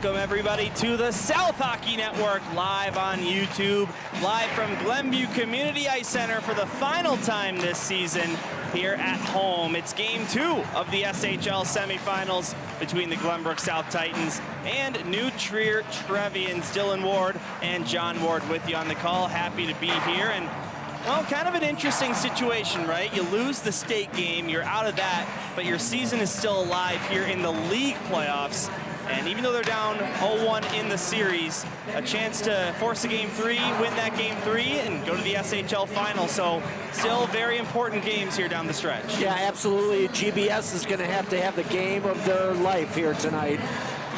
Welcome everybody to the South Hockey Network, live on YouTube, live from Glenview Community Ice Center for the final time this season here at home. It's game 2 of the SHL semifinals between the Glenbrook South Titans and New Trier Trevians. Dylan Ward and John Ward with you on the call. Happy to be here. And well, kind of an interesting situation, right? You lose the state game, you're out of that, but your season is still alive here in the league playoffs. And even though they're down 0-1 in the series, a chance to force a game 3, win that game 3, and go to the SHL final. So still very important games here down the stretch. Yeah, absolutely. GBS is going to have the game of their life here tonight.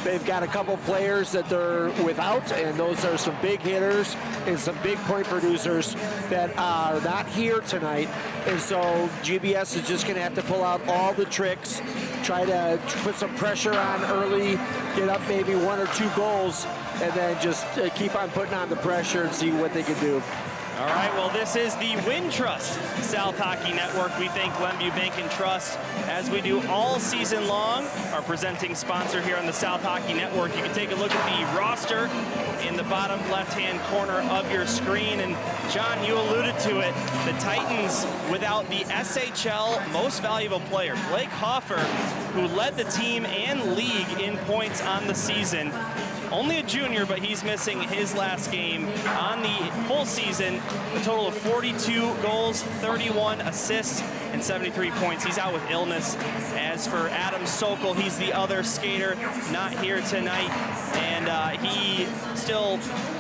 They've got a couple players that they're without, and those are some big hitters and some big point producers that are not here tonight. And so GBS is just going to have to pull out all the tricks, try to put some pressure on early, get up maybe 1 or 2 goals, and then just keep on putting on the pressure and see what they can do. All right, well, this is the Wintrust South Hockey Network. We thank Glenview Bank and Trust, as we do all season long, our presenting sponsor here on the South Hockey Network. You can take a look at the roster in the bottom left-hand corner of your screen. And John, you alluded to it, the Titans without the SHL most valuable player, Blake Hoffer, who led the team and league in points on the season. Only a junior, but he's missing his last game on the full season. A total of 42 goals, 31 assists, and 73 points. He's out with illness. As for Adam Sokol, he's the other skater, not here tonight. And he still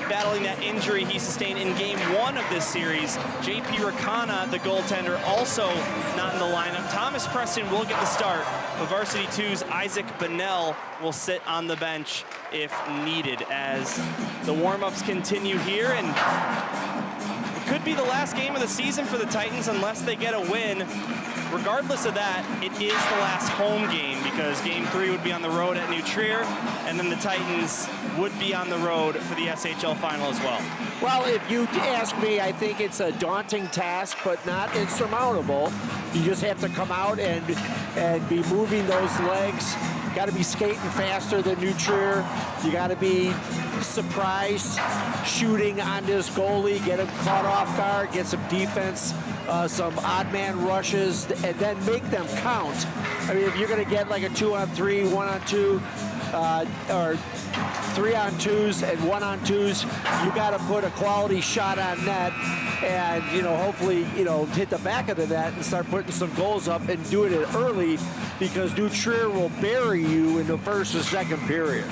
battling that injury he sustained in game 1 of this series. JP Rakana, the goaltender, also not in the lineup. Thomas Preston will get the start, but Varsity 2's Isaac Bonnell will sit on the bench if needed as the warm-ups continue here. And it could be the last game of the season for the Titans unless they get a win. Regardless of that, it is the last home game because game 3 would be on the road at New Trier, and then the Titans would be on the road for the SHL final as well. Well, if you ask me, I think it's a daunting task, but not insurmountable. You just have to come out and be moving those legs. Got to be skating faster than New Trier. You got to be surprise shooting on this goalie, get him caught off guard, get some defense, some odd man rushes, and then make them count. I mean, if you're going to get like a 2-on-3, 1-on-2, or 3-on-2s and 1-on-2s, you got to put a quality shot on net and, hopefully, hit the back of the net and start putting some goals up and doing it early, because New Trier will bury you in the first or second period.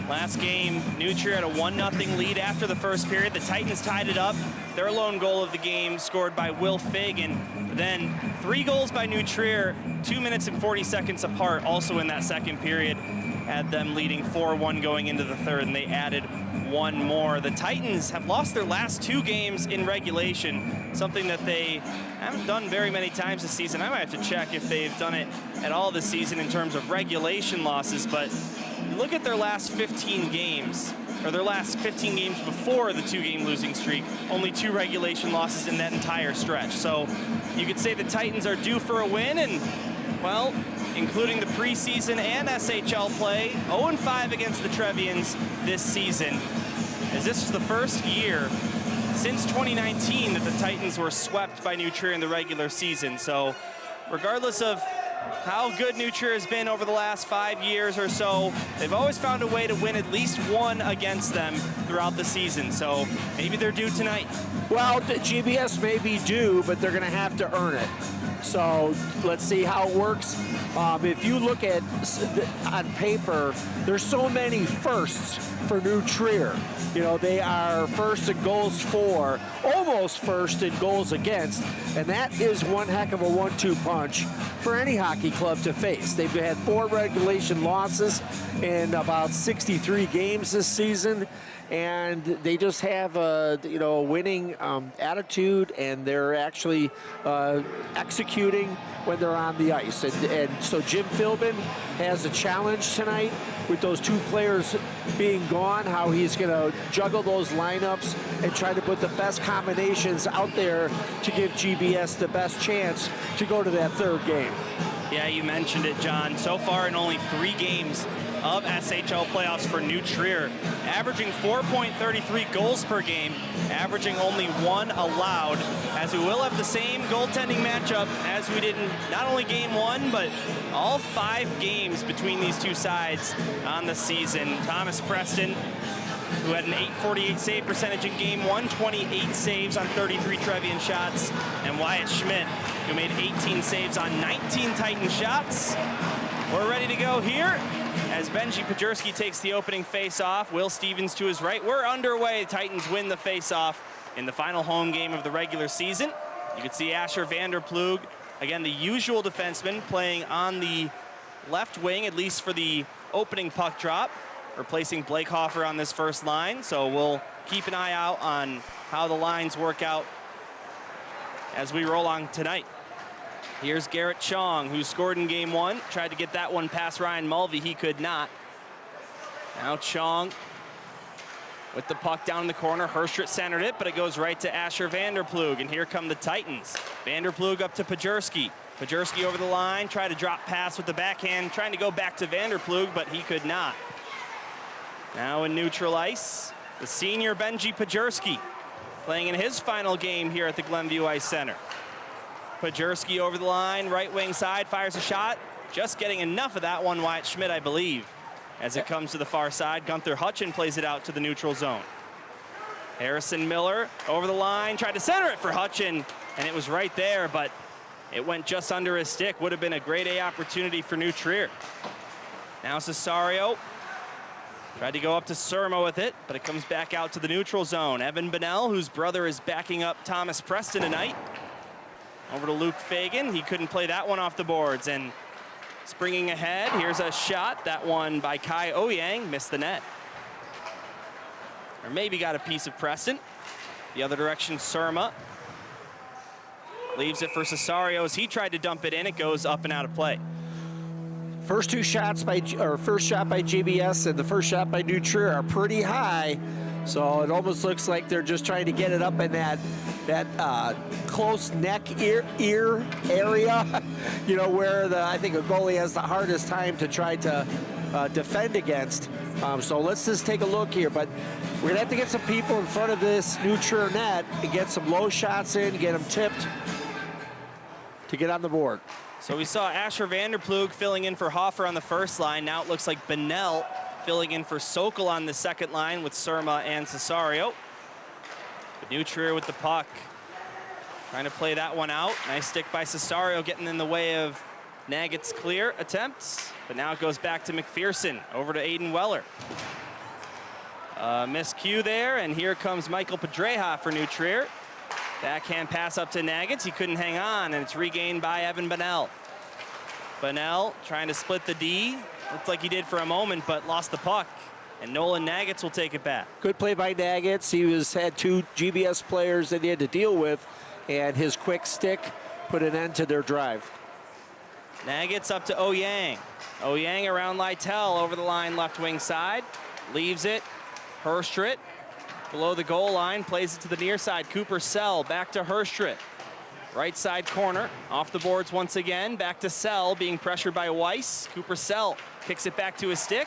Last game, New Trier had a 1-0 lead after the first period. The Titans tied it up. Their lone goal of the game scored by Will Fig, and then 3 goals by New Trier, 2 minutes and 40 seconds apart, also in that second period, had them leading 4-1 going into the third, and they added 1 more. The Titans have lost their last 2 games in regulation, something that they haven't done very many times this season. I might have to check if they've done it at all this season in terms of regulation losses, but look at their last 15 games, or their last 15 games before the 2-game losing streak. Only 2 regulation losses in that entire stretch. So you could say the Titans are due for a win, and, well, including the preseason and SHL play, 0-5 against the Trevians this season. As this is the first year since 2019 that the Titans were swept by New Trier in the regular season. So regardless of how good New Trier has been over the last 5 years or so, they've always found a way to win at least 1 against them throughout the season. So maybe they're due tonight. Well, the GBS may be due, but they're going to have to earn it. So let's see how it works. If you look at on paper, there's so many firsts for New Trier. They are first in goals for, almost first in goals against, and that is one heck of a 1-2 punch for any hockey club to face. They've had 4 regulation losses in about 63 games this season, and they just have a winning attitude, and they're actually executing when they're on the ice. And so Jim Philbin has a challenge tonight with those 2 players being gone, how he's going to juggle those lineups and try to put the best combinations out there to give GBS the best chance to go to that 3rd game. Yeah, you mentioned it, John. So far in only 3 games of SHL playoffs for New Trier, averaging 4.33 goals per game, averaging only 1 allowed, as we will have the same goaltending matchup as we did in not only game 1, but all 5 games between these two sides on the season. Thomas Preston, who had an .848 save percentage in game 1, 28 saves on 33 Trevian shots, and Wyatt Schmidt, who made 18 saves on 19 Titan shots. We're ready to go here as Benji Pajerski takes the opening face-off. Will Stevens to his right. We're underway. Titans win the face-off in the final home game of the regular season. You can see Asher Vanderplug, again, the usual defenseman, playing on the left wing, at least for the opening puck drop, replacing Blake Hoffer on this first line. So we'll keep an eye out on how the lines work out as we roll on tonight. Here's Garrett Chong, who scored in game 1. Tried to get that one past Ryan Mulvey. He could not. Now Chong with the puck down in the corner. Herstrit centered it, but it goes right to Asher Vanderplug. And here come the Titans. Vanderplug up to Pajerski. Pajerski over the line. Tried to drop pass with the backhand. Trying to go back to Vanderplug, but he could not. Now in neutral ice, the senior Benji Pajerski, playing in his final game here at the Glenview Ice Center. Pajerski over the line, right wing side, fires a shot. Just getting enough of that one, Wyatt Schmidt, I believe. As it comes to the far side, Gunther Hutchin plays it out to the neutral zone. Harrison Miller over the line, tried to center it for Hutchin, and it was right there, but it went just under his stick. Would have been a grade A opportunity for New Trier. Now Cesario tried to go up to Surma with it, but it comes back out to the neutral zone. Evan Bonnell, whose brother is backing up Thomas Preston tonight. Over to Luke Fagan. He couldn't play that one off the boards. And springing ahead, here's a shot. That one by Kai Oyang, missed the net. Or maybe got a piece of Preston. The other direction, Surma. Leaves it for Cesario as he tried to dump it in. It goes up and out of play. First shot by GBS and the first shot by New Trier are pretty high. So it almost looks like they're just trying to get it up in that close neck ear area, you know, where I think a goalie has the hardest time to try to defend against. So let's just take a look here. But we're gonna have to get some people in front of this New Trier net and get some low shots in, get them tipped to get on the board. So we saw Asher Vanderplug filling in for Hoffer on the first line. Now it looks like Bonnell filling in for Sokol on the second line with Surma and Cesario. But New Trier with the puck. Trying to play that one out. Nice stick by Cesario, getting in the way of Nagget's clear attempts. But now it goes back to McPherson, over to Aiden Weller. Miscue there, and here comes Michael Pedreja for New Trier. Backhand pass up to Nagget's. He couldn't hang on, and it's regained by Evan Bonnell. Bonnell trying to split the D. Looked like he did for a moment, but lost the puck. And Nolan Nagget's will take it back. Good play by Nagget's. He had 2 GBS players that he had to deal with, and his quick stick put an end to their drive. Nagget's up to Oyang. Oyang around Lytle over the line, left wing side. Leaves it. Herstrit below the goal line, plays it to the near side. Cooper Sell back to Herstrit. Right side corner, off the boards once again. Back to Sell, being pressured by Weiss. Cooper Sell kicks it back to his stick.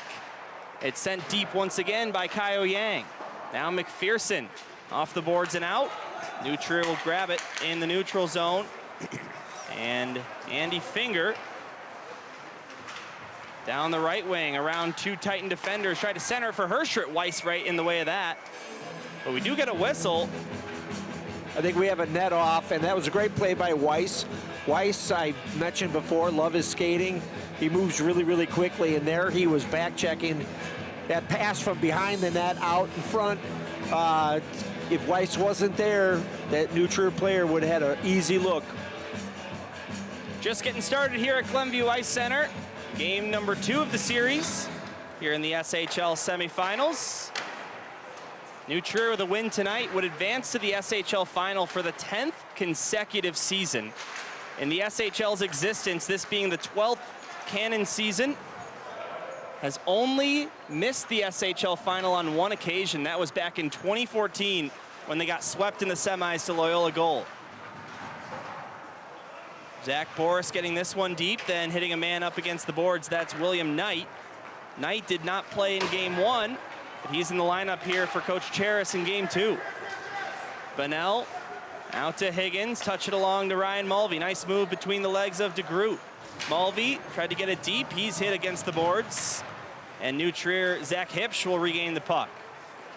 It's sent deep once again by Kai Oyang. Now McPherson off the boards and out. New Trier will grab it in the neutral zone. And Andy Finger down the right wing around 2 Titan defenders. Tried to center it for Herstrit. Weiss right in the way of that. But we do get a whistle. I think we have a net off, and that was a great play by Weiss. Weiss, I mentioned before, love his skating. He moves really, really quickly, and there he was back checking that pass from behind the net out in front. If Weiss wasn't there, that New Trier player would have had an easy look. Just getting started here at Glenview Ice Center. Game number 2 of the series here in the SHL semifinals. New Trier with a win tonight would advance to the SHL final for the 10th consecutive season. In the SHL's existence, this being the 12th canon season, has only missed the SHL final on 1 occasion. That was back in 2014 when they got swept in the semis to Loyola Gold. Zach Boris getting this one deep, then hitting a man up against the boards. That's William Knight. Knight did not play in game 1, but he's in the lineup here for Coach Charis in game 2. Bunnell out to Higgins, touch it along to Ryan Mulvey. Nice move between the legs of DeGroot. Mulvey tried to get it deep. He's hit against the boards. And New Trier, Zach Hipsch will regain the puck.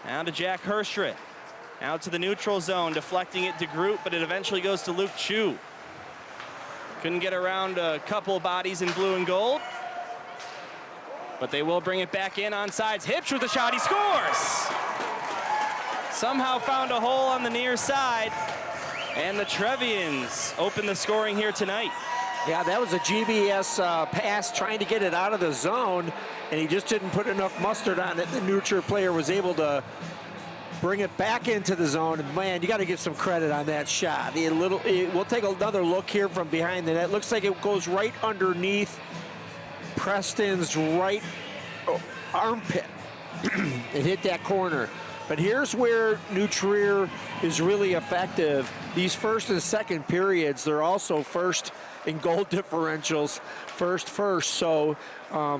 Now to Jack Herstrit. Out to the neutral zone, deflecting it to DeGroot, but it eventually goes to Luke Chu. Couldn't get around a couple bodies in blue and gold. But they will bring it back in on sides. Hipsch with a shot, he scores! Somehow found a hole on the near side. And the Trevians open the scoring here tonight. Yeah, that was a GBS pass trying to get it out of the zone, and he just didn't put enough mustard on it. The New Trier player was able to bring it back into the zone. And man, you got to give some credit on that shot. We'll take another look here from behind the net. Looks like it goes right underneath Preston's right armpit. It hit that corner. But here's where New Trier is really effective. These first and second periods, they're also first in goal differentials, first. So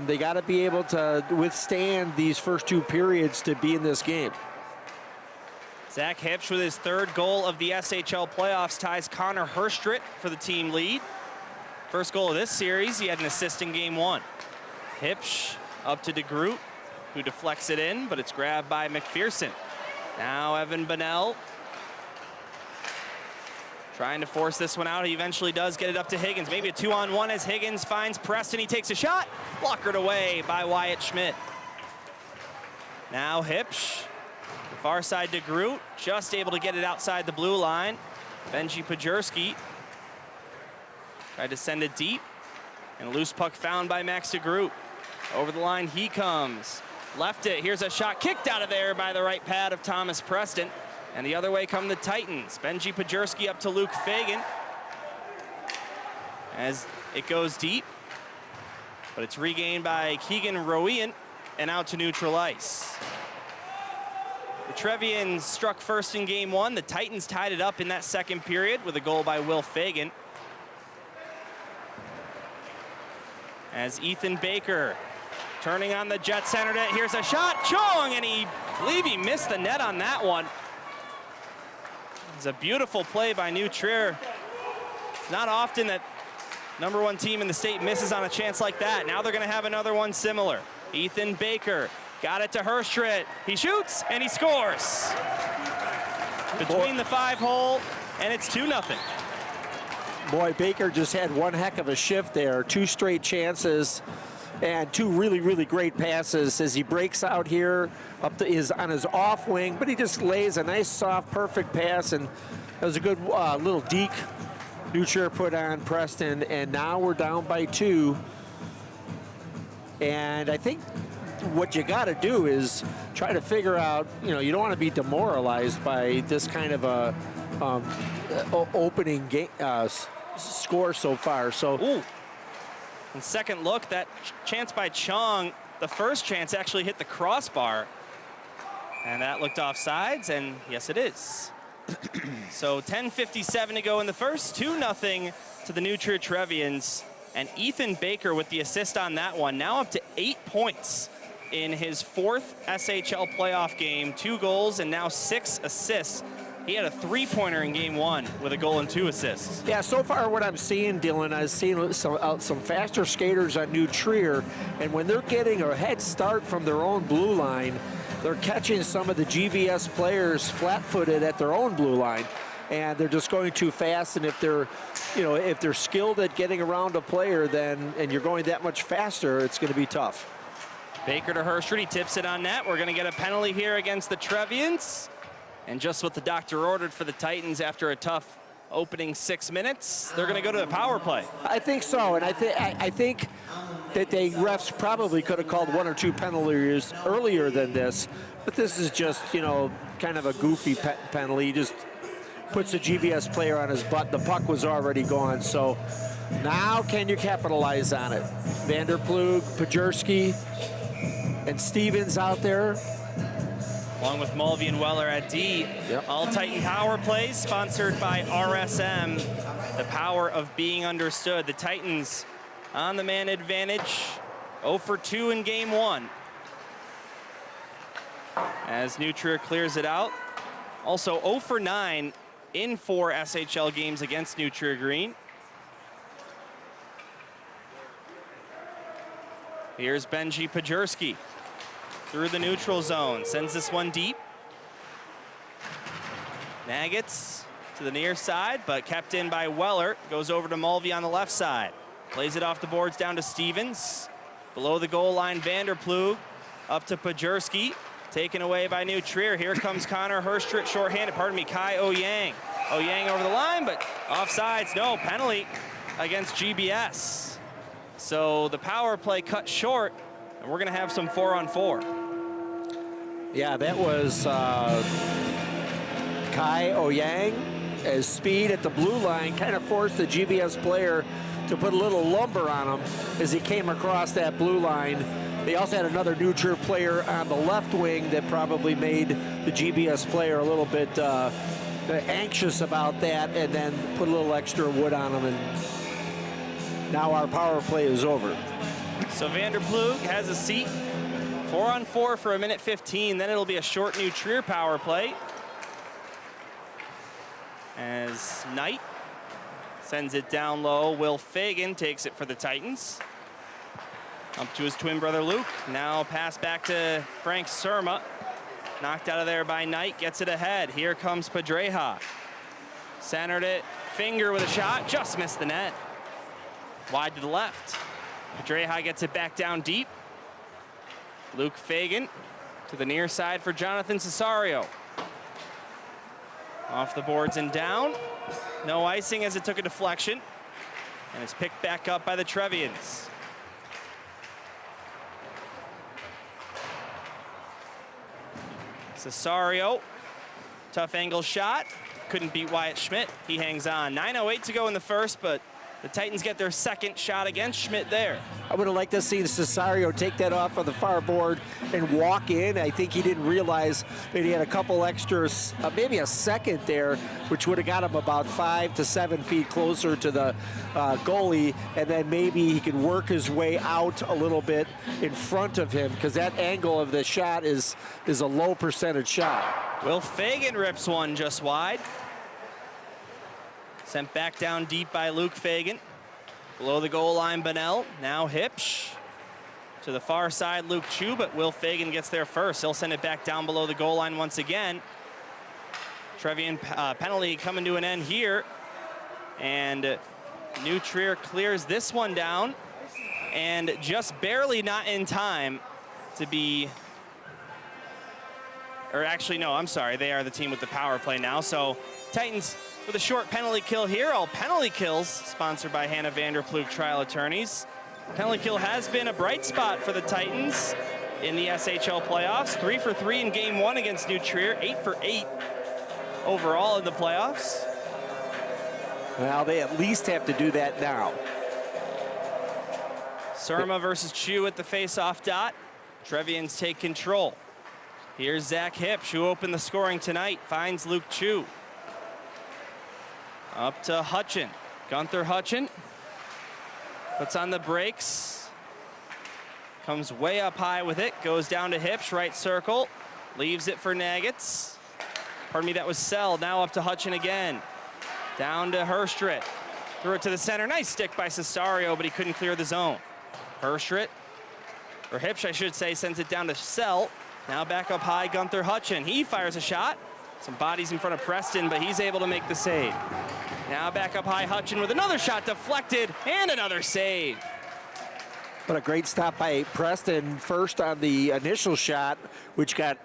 they got to be able to withstand these first 2 periods to be in this game. Zach Hipsch with his 3rd goal of the SHL playoffs ties Connor Herstrit for the team lead. First goal of this series, he had an assist in game 1. Hipsch up to DeGroot, who deflects it in, but it's grabbed by McPherson. Now Evan Bunnell trying to force this one out. He eventually does get it up to Higgins. Maybe a 2-on-1 as Higgins finds Preston. He takes a shot, blockered away by Wyatt Schmidt. Now Hipsch, the far side to DeGroot, just able to get it outside the blue line. Benji Pajerski tried to send it deep, and a loose puck found by Max DeGroot. Over the line he comes. Left it, here's a shot kicked out of there by the right pad of Thomas Preston. And the other way come the Titans. Benji Pajerski up to Luke Fagan. As it goes deep, but it's regained by Keegan Rowian and out to neutral ice. The Trevians struck first in game 1. The Titans tied it up in that second period with a goal by Will Fagan. As Ethan Baker turning on the jet center net. Here's a shot, Chong, and I believe he missed the net on that one. It's a beautiful play by New Trier. It's not often that #1 team in the state misses on a chance like that. Now they're gonna have another one similar. Ethan Baker got it to Herstrit. He shoots and he scores. Between the 5-hole, and it's 2-0. Boy, Baker just had one heck of a shift there. 2 straight chances and 2 really, really great passes as he breaks out here up to on his off wing, but he just lays a nice, soft, perfect pass, and that was a good little deke New Trier put on Preston, and now we're down by 2. And I think what you got to do is try to figure out, you don't want to be demoralized by this kind of a opening game score so far. So. Ooh. And second look, that chance by Chong, the first chance actually hit the crossbar. And that looked offsides, and yes, it is. So 10:57 to go in the first, 2-0 to the New Trier Trevians. And Ethan Baker with the assist on that one, now up to 8 points in his 4th SHL playoff game, 2 goals and now 6 assists. He had a 3-pointer in game 1 with a goal and 2 assists. Yeah, so far what I'm seeing, Dylan, I've seen some faster skaters on New Trier, and when they're getting a head start from their own blue line, they're catching some of the GBS players flat-footed at their own blue line, and they're just going too fast. And if they're skilled at getting around a player, and you're going that much faster, it's going to be tough. Baker to Herstrit, he tips it on net. We're going to get a penalty here against the Trevians. And just what the doctor ordered for the Titans after a tough opening 6 minutes, they're going to go to a power play. I think so, and I think that the refs probably could have called 1 or 2 penalties earlier than this, but this is just, kind of a goofy penalty. He just puts a GBS player on his butt. The puck was already gone, so now can you capitalize on it? Vanderplug, Pajerski, and Stevens out there. Along with Mulvey and Weller at D. Yep. All Titan Power Plays sponsored by RSM. The power of being understood. The Titans on the man advantage 0 for 2 in game 1. As New Trier clears it out. Also 0 for 9 in 4 SHL games against New Trier Green. Here's Benji Pajerski through the neutral zone, sends this one deep. Nagets to the near side, but kept in by Weller. Goes over to Mulvey on the left side. Plays it off the boards down to Stevens. Below the goal line, Vanderplug up to Pajerski. Taken away by New Trier. Here comes Connor Herstrit, shorthanded, Kai Oyang. Oyang over the line, but offsides, no, penalty against GBS. So the power play cut short, and we're gonna have some 4-on-4. Yeah, that was Kai Oyang. As speed at the blue line kind of forced the GBS player to put a little lumber on him as he came across that blue line. They also had another New Trier player on the left wing that probably made the GBS player a little bit anxious about that, and then put a little extra wood on him, and now our power play is over. So Vanderplug has a seat. 4-on-4 for 1:15. Then it'll be a short New Trier power play. As Knight sends it down low. Will Fagan takes it for the Titans. Up to his twin brother Luke. Now pass back to Frank Surma. Knocked out of there by Knight. Gets it ahead. Here comes Padreja. Centered it. Finger with a shot. Just missed the net. Wide to the left. Padreja gets it back down deep. Luke Fagan to the near side for Jonathan Cesario. Off the boards and down. No icing as it took a deflection. And it's picked back up by the Trevians. Cesario, tough angle shot. Couldn't beat Wyatt Schmidt. He hangs on. 9:08 to go in the first, but the Titans get their second shot against Schmidt there. I would have liked to see Cesario take that off of the far board and walk in. I think he didn't realize that he had a couple extras, maybe a second there, which would have got him about 5 to 7 feet closer to the goalie, and then maybe he could work his way out a little bit in front of him, because that angle of the shot is a low percentage shot. Will Fagan rips one just wide. Sent back down deep by Luke Fagan. Below the goal line, Bonnell. Now Hipsch. To the far side, Luke Chu, but Will Fagan gets there first. He'll send it back down below the goal line once again. Trevian penalty coming to an end here. And New Trier clears this one down. And just barely not in time to be... Or actually, no, I'm sorry. They are the team with the power play now. So Titans with a short penalty kill here. All penalty kills sponsored by Hannah Vanderplug Trial Attorneys. Penalty kill has been a bright spot for the Titans in the SHL playoffs. 3 for 3 in game 1 against New Trier. 8 for 8 overall in the playoffs. Well, they at least have to do that now. Surma versus Chu at the face-off dot. Trevians take control. Here's Zach Hipsch, who opened the scoring tonight, finds Luke Chu. Up to Hutchin. Gunther Hutchin puts on the brakes. Comes way up high with it. Goes down to Hipsch, right circle. Leaves it for Nagets. Pardon me, that was Sell. Now up to Hutchin again. Down to Herstrit. Threw it to the center. Nice stick by Cesario, but he couldn't clear the zone. Herstrit, or Hipsch, I should say, sends it down to Sell. Now back up high, Gunther Hutchin. He fires a shot. Some bodies in front of Preston, but he's able to make the save. Now back up high, Hutchin with another shot deflected, and another save. What a great stop by Preston, first on the initial shot, which got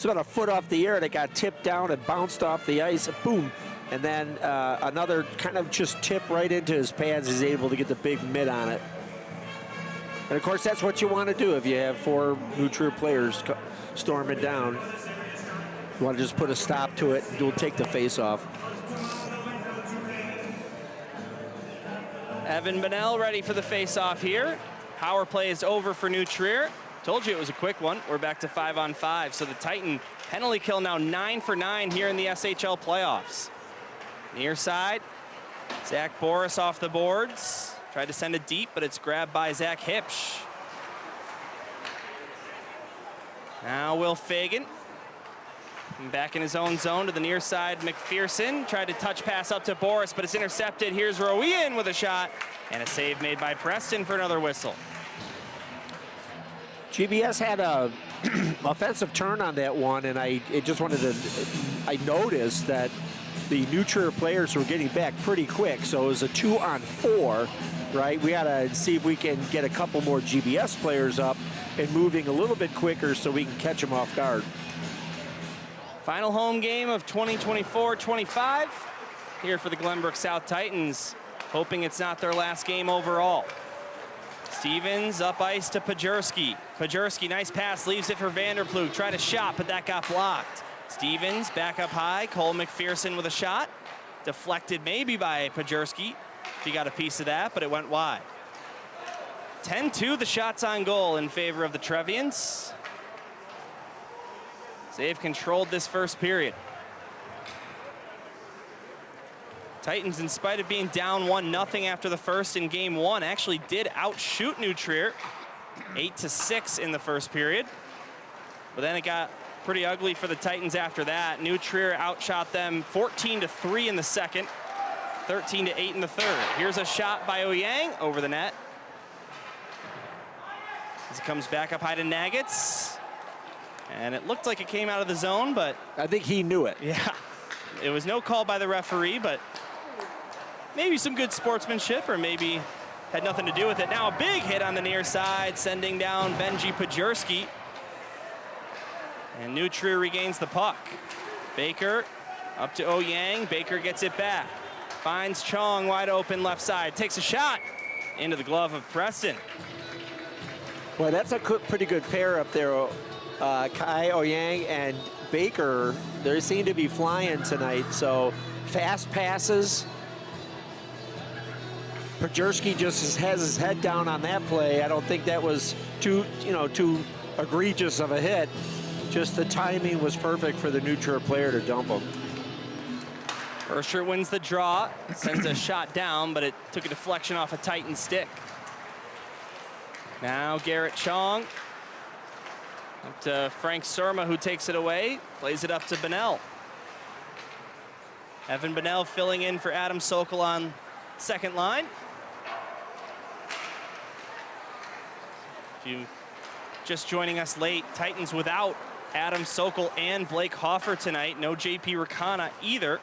about a foot off the air, and it got tipped down and bounced off the ice, boom. And then another kind of just tip right into his pads. He's able to get the big mid on it. And of course, that's what you want to do if you have 4 New Trier players storming down. You want to just put a stop to it, and you'll take the face off. Evan Bonnell ready for the face-off here. Power play is over for New Trier. Told you it was a quick one. We're back to 5-on-5. So the Titan penalty kill now 9 for 9 here in the SHL playoffs. Near side, Zach Boris off the boards. Tried to send it deep, but it's grabbed by Zach Hipsch. Now Will Fagan. Back in his own zone to the near side. McPherson tried to touch pass up to Boris, but it's intercepted. Here's Rowian with a shot, and a save made by Preston for another whistle. GBS had a offensive turn on that one, and I noticed that the New Trier players were getting back pretty quick, so it was a 2-on-4, right? We gotta see if we can get a couple more GBS players up and moving a little bit quicker so we can catch them off guard. Final home game of 2024-25 here for the Glenbrook South Titans, hoping it's not their last game overall. Stevens up ice to Pajerski. Pajerski, nice pass, leaves it for Vanderploeg. Tried a shot, but that got blocked. Stevens back up high. Cole McPherson with a shot. Deflected maybe by Pajerski. He got a piece of that, but it went wide. 10-2 the shots on goal in favor of the Trevians. They've controlled this first period. Titans, in spite of being down 1-0 after the first in game one, actually did outshoot New Trier 8-6 in the first period. But then it got pretty ugly for the Titans after that. New Trier outshot them 14-3 in the second, 13-8 in the third. Here's a shot by Oyang over the net. As it comes back up high to Nagitz. And it looked like it came out of the zone, but I think he knew it. yeah, it was no call by the referee, but maybe some good sportsmanship, or maybe had nothing to do with it. Now a big hit on the near side, sending down Benji Pajerski. And New Trier regains the puck. Baker up to Oyang. Baker gets it back. Finds Chong wide open left side. Takes a shot into the glove of Preston. Well, that's a pretty good pair up there. Kai Oyang and Baker, they seem to be flying tonight. So fast passes. Pajerski just has his head down on that play. I don't think that was too egregious of a hit. Just the timing was perfect for the New Trier player to dump him. Ursher wins the draw, sends a shot down, but it took a deflection off a Titan stick. Now Garrett Chong. Up to Frank Surma, who takes it away, plays it up to Bennell. Evan Bennell filling in for Adam Sokol on second line. If you just joining us late, Titans without Adam Sokol and Blake Hoffer tonight. No JP Rakana either.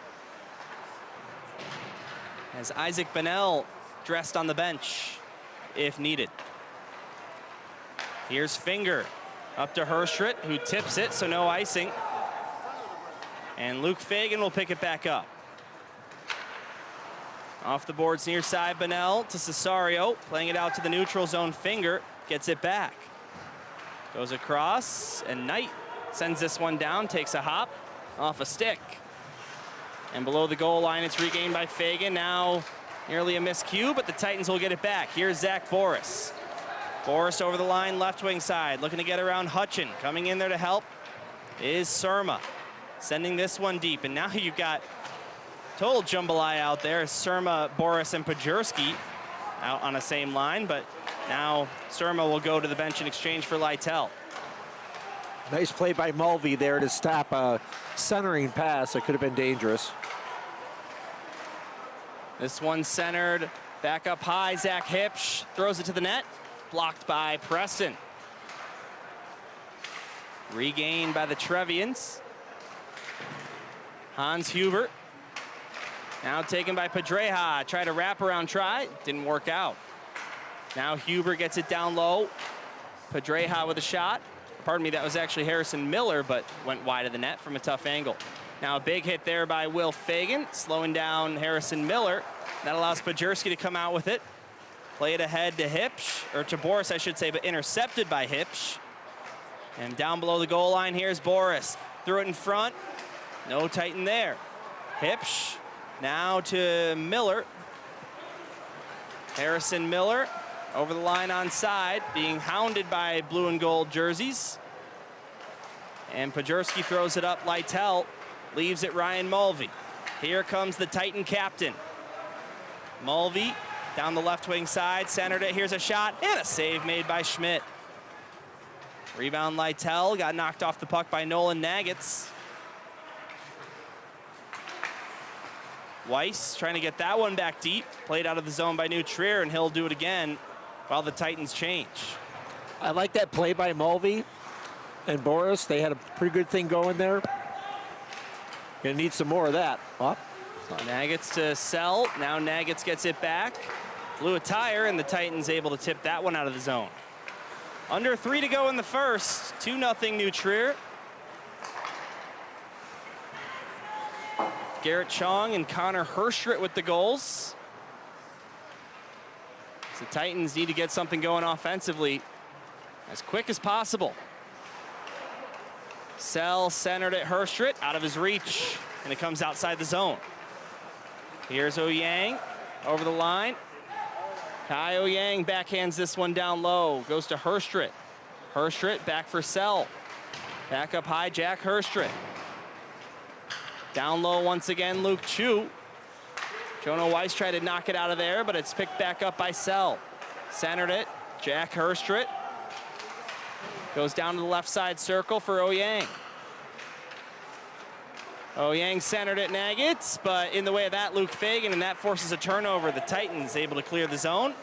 As Isaac Bennell dressed on the bench if needed. Here's Finger. Up to Herschritt, who tips it, so no icing. And Luke Fagan will pick it back up. Off the boards near side, Bennell to Cesario, playing it out to the neutral zone. Finger gets it back. Goes across, and Knight sends this one down, takes a hop off a stick. And below the goal line, it's regained by Fagan. Now nearly a miscue, but the Titans will get it back. Here's Zach Boris. Boris over the line, left wing side, looking to get around Hutchin. Coming in there to help is Surma, sending this one deep. And now you've got total jambalaya out there. Surma, Boris, and Pajerski out on the same line, but now Surma will go to the bench in exchange for Lytle. Nice play by Mulvey there to stop a centering pass that could have been dangerous. This one centered, back up high, Zach Hipsch throws it to the net. Blocked by Preston. Regained by the Trevians. Hans Hubert. Now taken by Pedreja. Tried a wraparound try. Didn't work out. Now Hubert gets it down low. Pedreja with a shot. Pardon me, that was actually Harrison Miller, but went wide of the net from a tough angle. Now a big hit there by Will Fagan, slowing down Harrison Miller. That allows Pajerski to come out with it. Play it ahead to Hipsch, or to Boris, I should say, but intercepted by Hipsch. And down below the goal line, here's Boris. Threw it in front. No Titan there. Hipsch now to Miller. Harrison Miller over the line onside, being hounded by blue and gold jerseys. And Pajerski throws it up. Lytle leaves it Ryan Mulvey. Here comes the Titan captain. Mulvey down the left wing side, centered it. Here's a shot and a save made by Schmidt. Rebound Lytle, got knocked off the puck by Nolan Nagitz. Weiss trying to get that one back deep. Played out of the zone by New Trier, and he'll do it again while the Titans change. I like that play by Mulvey and Boris. They had a pretty good thing going there. Gonna need some more of that. Oh. Nagitz to Sell. Now Nagitz gets it back. Blew a tire, and the Titans able to tip that one out of the zone. Under 3 to go in the first. 2-0 New Trier. Garrett Chong and Connor Herstrit with the goals. So the Titans need to get something going offensively as quick as possible. Sell centered at Herstrit, out of his reach, and it comes outside the zone. Here's Oyang over the line. Kai Oyang backhands this one down low, goes to Herstrit. Herstrit back for Sell. Back up high, Jack Herstrit. Down low once again, Luke Chu. Jonah Weiss tried to knock it out of there, but it's picked back up by Sell. Centered it, Jack Herstrit. Goes down to the left side circle for Oyang. Oyang centered at Nagitz, but in the way of that, Luke Fagan, and that forces a turnover. The Titans able to clear the zone,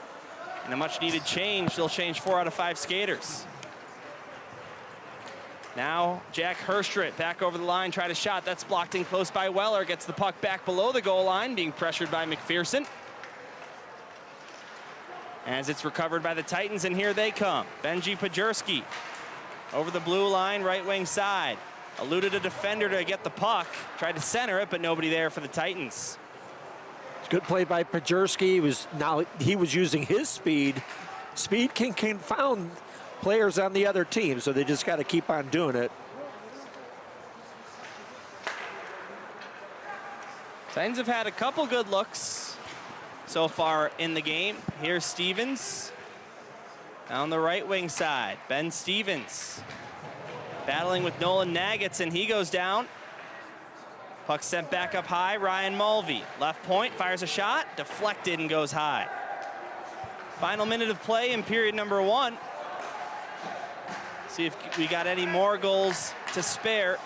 and a much needed change. They'll change 4 out of 5 skaters. Now Jack Herstrit back over the line, tried a shot. That's blocked in close by Weller. Gets the puck back below the goal line, being pressured by McPherson. As it's recovered by the Titans, and here they come. Benji Pajurski over the blue line, right wing side. Eluded a defender to get the puck. Tried to center it, but nobody there for the Titans. Good play by Pajurski. He was using his speed. Speed can confound players on the other team, so they just got to keep on doing it. Titans have had a couple good looks so far in the game. Here's Stevens down the right wing side. Ben Stevens battling with Nolan Nagitz, and he goes down. Puck sent back up high. Ryan Mulvey, left point, fires a shot, deflected and goes high. Final minute of play in period number 1. See if we got any more goals to spare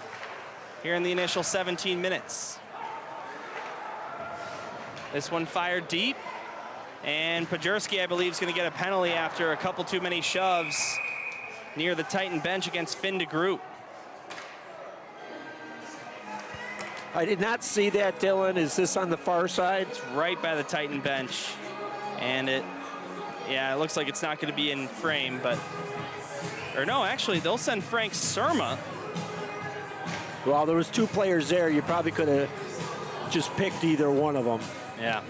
here in the initial 17 minutes. This one fired deep, and Pajurski, I believe, is going to get a penalty after a couple too many shoves near the Titan bench against Finn DeGroot. I did not see that, Dylan. Is this on the far side? It's right by the Titan bench, and it looks like it's not going to be in frame, but, or no, actually, they'll send Frank Surma. Well, there was 2 players there. You probably could have just picked either one of them. Yeah.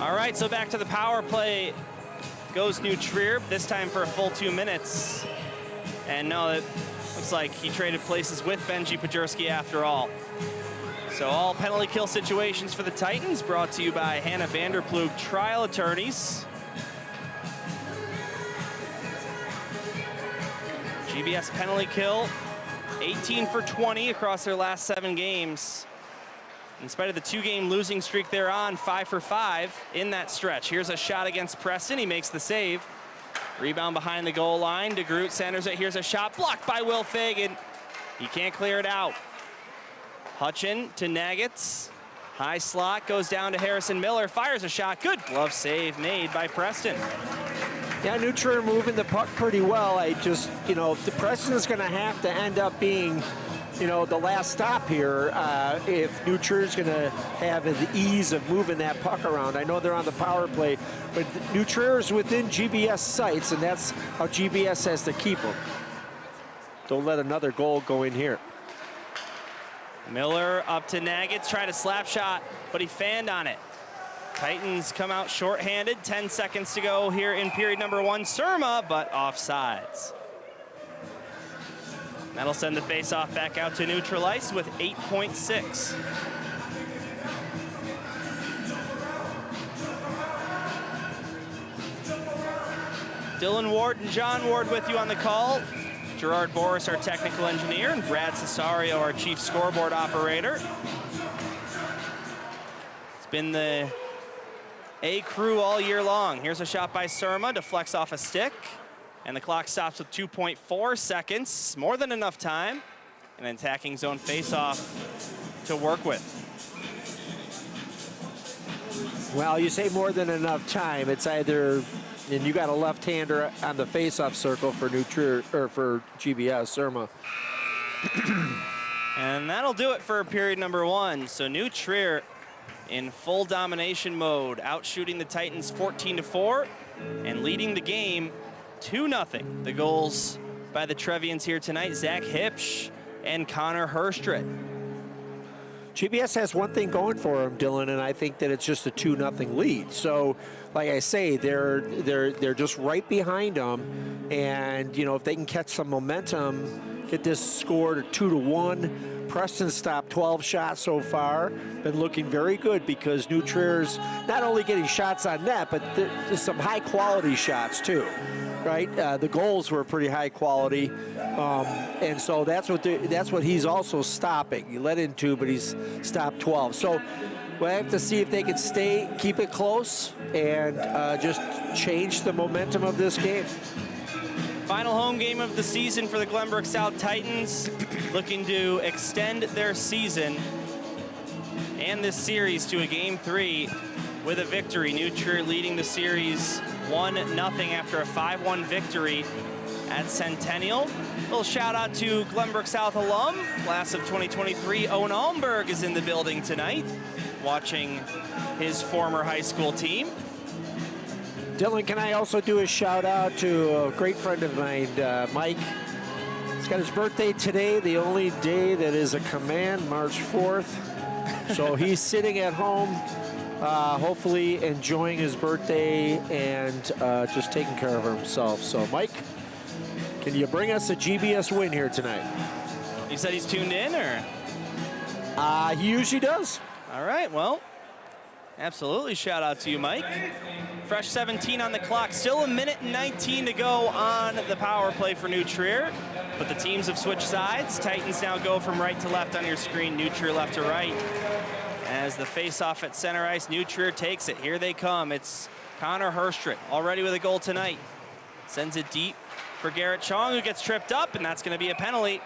All right, so back to the power play goes New Trier, this time for a full 2 minutes. And no, it looks like he traded places with Benji Pajurski after all. So all penalty kill situations for the Titans, brought to you by Hannah Vanderplug Trial Attorneys. GBS penalty kill, 18 for 20 across their last 7 games. In spite of the 2-game losing streak they're on, 5 for 5 in that stretch. Here's a shot against Preston. He makes the save. Rebound behind the goal line. DeGroot centers it. Here's a shot blocked by Will Fagan. He can't clear it out. Hutchin to Nagitz. High slot goes down to Harrison Miller. Fires a shot. Good glove save made by Preston. Yeah, New Trier moving the puck pretty well. The Preston's going to have to end up being, the last stop here if New Trier's going to have the ease of moving that puck around. I know they're on the power play, but New Trier is within GBS sights, and that's how GBS has to keep them. Don't let another goal go in here. Miller up to Nagitz, tried a slap shot, but he fanned on it. Titans come out shorthanded, 10 seconds to go here in period number 1. Surma, but offsides. That'll send the faceoff back out to neutral ice with 8.6. Dylan Ward and John Ward with you on the call. Gerard Boris, our technical engineer, and Brad Cesario, our chief scoreboard operator. It's been the A crew all year long. Here's a shot by Surma, deflects off a stick. And the clock stops with 2.4 seconds, more than enough time. An attacking zone face-off to work with. Well, you say more than enough time. It's either, and you got a left-hander on the face-off circle for New Trier, or for GBS, Irma. And that'll do it for period number 1. So New Trier in full domination mode, outshooting the Titans 14-4 and leading the game 2-0. The goals by the Trevians here tonight, Zach Hipsch and Connor Herstrit. GBS has one thing going for them, Dylan, and I think that it's just a 2-0 lead. So, like I say, they're just right behind them, and you know, if they can catch some momentum, get this score to 2-1. Preston stopped 12 shots so far, been looking very good because New Trier's not only getting shots on net, but there's some high quality shots too. Right, the goals were pretty high quality, and so that's what he's also stopping. He let in 2, but he's stopped 12. So we'll have to see if they can keep it close, and just change the momentum of this game. Final home game of the season for the Glenbrook South Titans, looking to extend their season and this series to a Game 3 with a victory. New Trier leading the series 1-0 after a 5-1 victory at Centennial. A little shout out to Glenbrook South alum, class of 2023. Owen Almberg is in the building tonight, watching his former high school team. Dylan, can I also do a shout out to a great friend of mine, Mike. He's got his birthday today, the only day that is a command, March 4th. So he's sitting at home, hopefully enjoying his birthday and just taking care of himself. So, Mike, can you bring us a GBS win here tonight? You said he's tuned in, or? He usually does. All right, well, absolutely shout out to you, Mike. Fresh 17 on the clock, still 1:19 to go on the power play for New Trier, but the teams have switched sides. Titans now go from right to left on your screen, New Trier left to right. As the face-off at center ice, New Trier takes it. Here they come. It's Connor Herstrit, already with a goal tonight. Sends it deep for Garrett Chong, who gets tripped up, and that's going to be a penalty.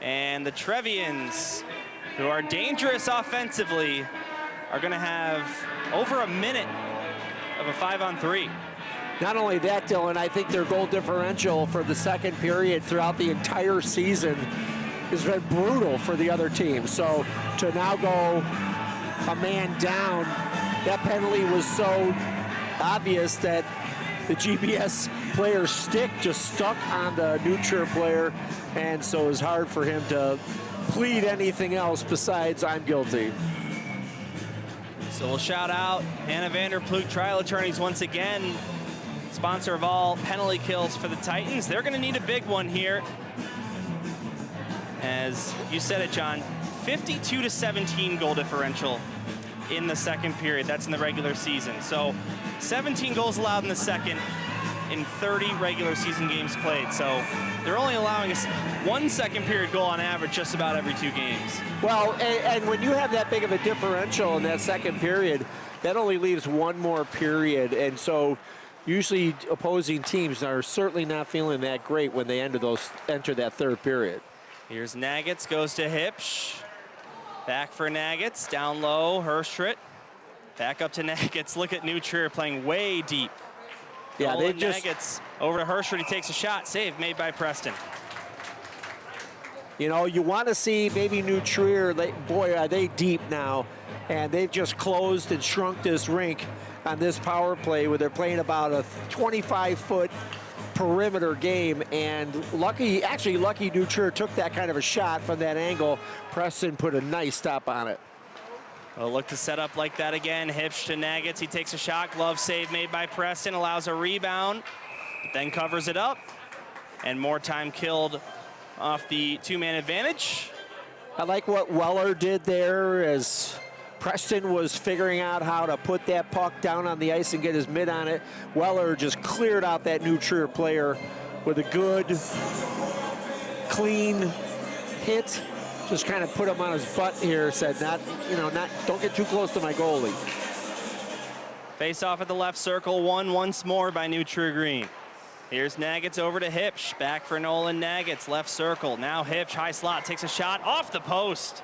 And the Trevians, who are dangerous offensively, are going to have over a minute of a 5-on-3. Not only that, Dylan, I think their goal differential for the second period throughout the entire season has been brutal for the other team. So to now go a man down, that penalty was so obvious that the GBS player's stick just stuck on the New Trier player, and so it was hard for him to plead anything else besides "I'm guilty." So we'll shout out Hannah Vanderploeg Trial Attorneys once again, sponsor of all penalty kills for the Titans. They're going to need a big one here. As you said it, John, 52-17 goal differential in the second period. That's in the regular season. So 17 goals allowed in the second in 30 regular season games played. So they're only allowing us 1 second period goal on average just about every 2 games. Well, and when you have that big of a differential in that second period, that only leaves one more period. And so usually opposing teams are certainly not feeling that great when they enter that third period. Here's Nagitz, goes to Hipsch. Back for Nagitz, down low, Herstrit. Back up to Nagitz. Look at New Trier playing way deep. Yeah, they just... Nagitz over to Herstrit, he takes a shot, save made by Preston. You know, you want to see maybe New Trier, boy, are they deep now. And they've just closed and shrunk this rink on this power play where they're playing about a 25-foot perimeter game, and lucky New Trier took that kind of a shot from that angle. Preston put a nice stop on it. Well, look to set up like that again. Hipsch to Nagitz, he takes a shot, glove save made by Preston, allows a rebound, but then covers it up, and more time killed off the 2-man advantage. I like what Weller did there as Preston was figuring out how to put that puck down on the ice and get his mitt on it. Weller just cleared out that New Trier player with a good, clean hit. Just kind of put him on his butt here, said don't get too close to my goalie. Face off at the left circle, won once more by New Trier Green. Here's Nagitz over to Hipsch. Back for Nolan Nagitz, left circle. Now Hipsch, high slot, takes a shot off the post.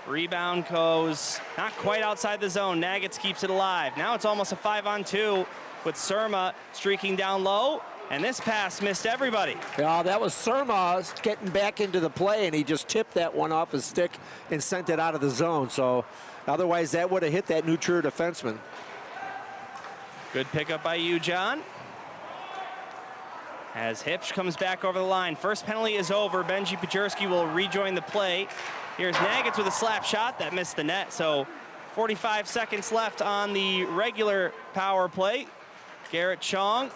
Rebound goes not quite outside the zone. Nagitz keeps it alive. Now it's almost a 5-on-2 with Surma streaking down low. And this pass missed everybody. Yeah, that was Surma getting back into the play, and he just tipped that one off his stick and sent it out of the zone. So otherwise, that would have hit that New Trier defenseman. Good pickup by you, John. As Hipsch comes back over the line. First penalty is over. Benji Pajerski will rejoin the play. Here's Nagitz with a slap shot that missed the net. So 45 seconds left on the regular power play. Garrett Chong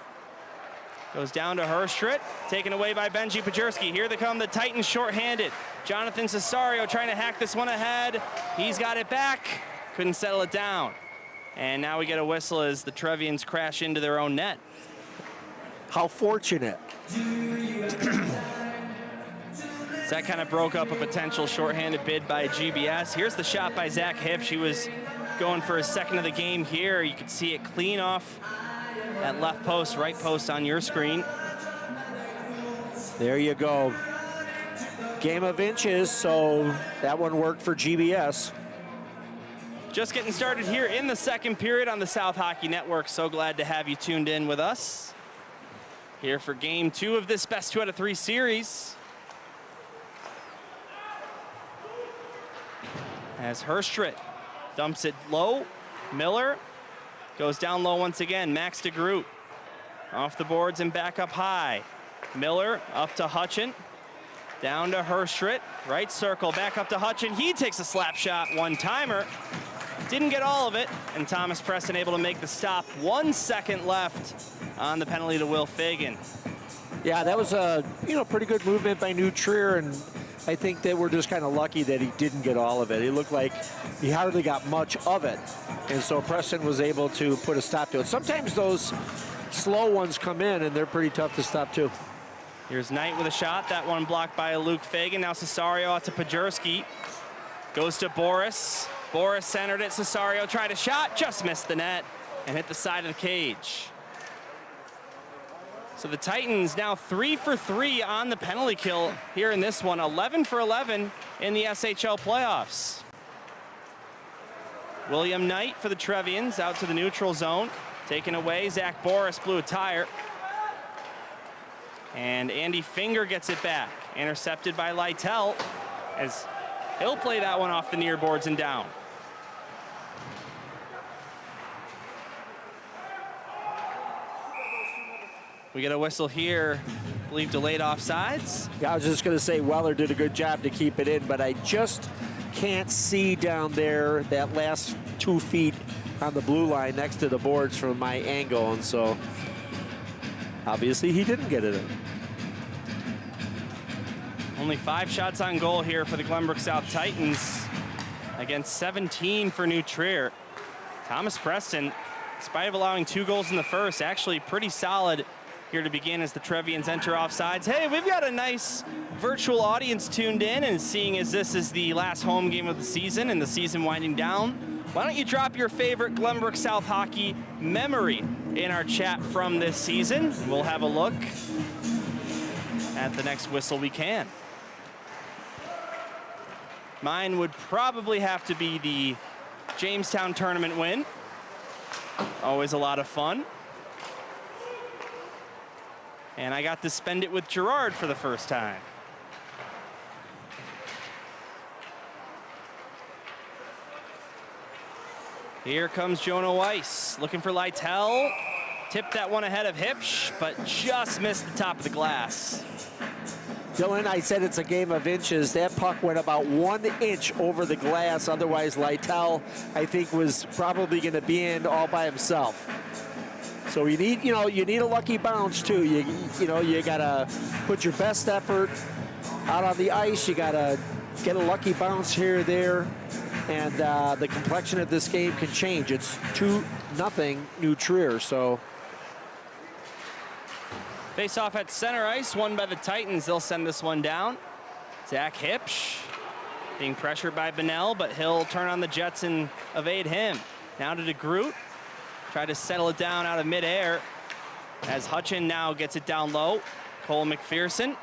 goes down to Herstrit, taken away by Benji Pajerski. Here they come, the Titans shorthanded. Jonathan Cesario trying to hack this one ahead. He's got it back, couldn't settle it down. And now we get a whistle as the Trevians crash into their own net. How fortunate. So that kind of broke up a potential shorthanded bid by GBS. Here's the shot by Zach Hipsch. He was going for his second of the game here. You can see it clean off that left post, right post on your screen. There you go. Game of inches, so that one worked for GBS. Just getting started here in the second period on the South Hockey Network. So glad to have you tuned in with us. Here for game 2 of this best 2 out of 3 series. As Herstrit dumps it low, Miller goes down low once again. Max DeGroot off the boards and back up high. Miller up to Hutchin, down to Herstrit, right circle, back up to Hutchin. He takes a slap shot, one-timer. Didn't get all of it, and Thomas Preston able to make the stop. 1 second left on the penalty to Will Fagan. Yeah, that was a pretty good movement by New Trier, and I think that we're just kind of lucky that he didn't get all of it. It looked like he hardly got much of it, and so Preston was able to put a stop to it. Sometimes those slow ones come in, and they're pretty tough to stop too. Here's Knight with a shot. That one blocked by Luke Fagan. Now Cesario out to Pajerski. Goes to Boris. Boris centered it. Cesario tried a shot, just missed the net, and hit the side of the cage. So the Titans now 3 for 3 on the penalty kill here in this one. 11 for 11 in the SHL playoffs. William Knight for the Trevians out to the neutral zone. Taken away, Zach Boris blew a tire. And Andy Finger gets it back. Intercepted by Lytle as he'll play that one off the near boards and down. We get a whistle here, I believe delayed offsides. Yeah, I was just going to say Weller did a good job to keep it in, but I just can't see down there that last 2 feet on the blue line next to the boards from my angle, and so obviously he didn't get it in. Only 5 shots on goal here for the Glenbrook South Titans against 17 for New Trier. Thomas Preston, in spite of allowing 2 goals in the first, actually pretty solid here to begin as the Trevians enter offsides. Hey, we've got a nice virtual audience tuned in, and seeing as this is the last home game of the season and the season winding down, why don't you drop your favorite Glenbrook South hockey memory in our chat from this season. We'll have a look at the next whistle we can. Mine would probably have to be the Jamestown tournament win. Always a lot of fun. And I got to spend it with Gerard for the first time. Here comes Jonah Weiss, looking for Lytle. Tipped that one ahead of Hipsch, but just missed the top of the glass. Dylan, I said it's a game of inches. That puck went about 1 inch over the glass. Otherwise, Lytle, I think, was probably going to be in all by himself. So you need, you need a lucky bounce too. You gotta put your best effort out on the ice. You gotta get a lucky bounce here or there, and the complexion of this game can change. It's 2-0 New Trier. So face off at center ice, won by the Titans. They'll send this one down. Zach Hipsch being pressured by Bunnell, but he'll turn on the Jets and evade him. Now to DeGroot. Try to settle it down out of midair. as Hutchin now gets it down low. Cole McPherson.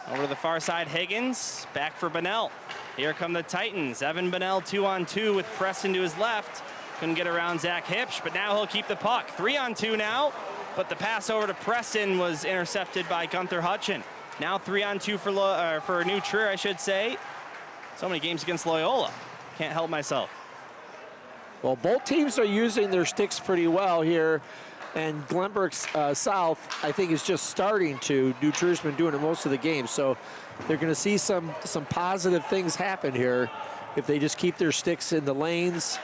Over to the far side, Higgins. Back for Bunnell. Here come the Titans. Evan Bunnell 2-on-2 with Preston to his left. Couldn't get around Zach Hipsch, but now he'll keep the puck. 3-on-2 now, but the pass over to Preston was intercepted by Gunther Hutchin. Now 3-on-2 for New Trier, I should say. So many games against Loyola. Can't help myself. Well, both teams are using their sticks pretty well here. And Glenbrook's South, I think, is just starting to. New Trier's been doing it most of the game. So they're going to see some positive things happen here if they just keep their sticks in the lanes.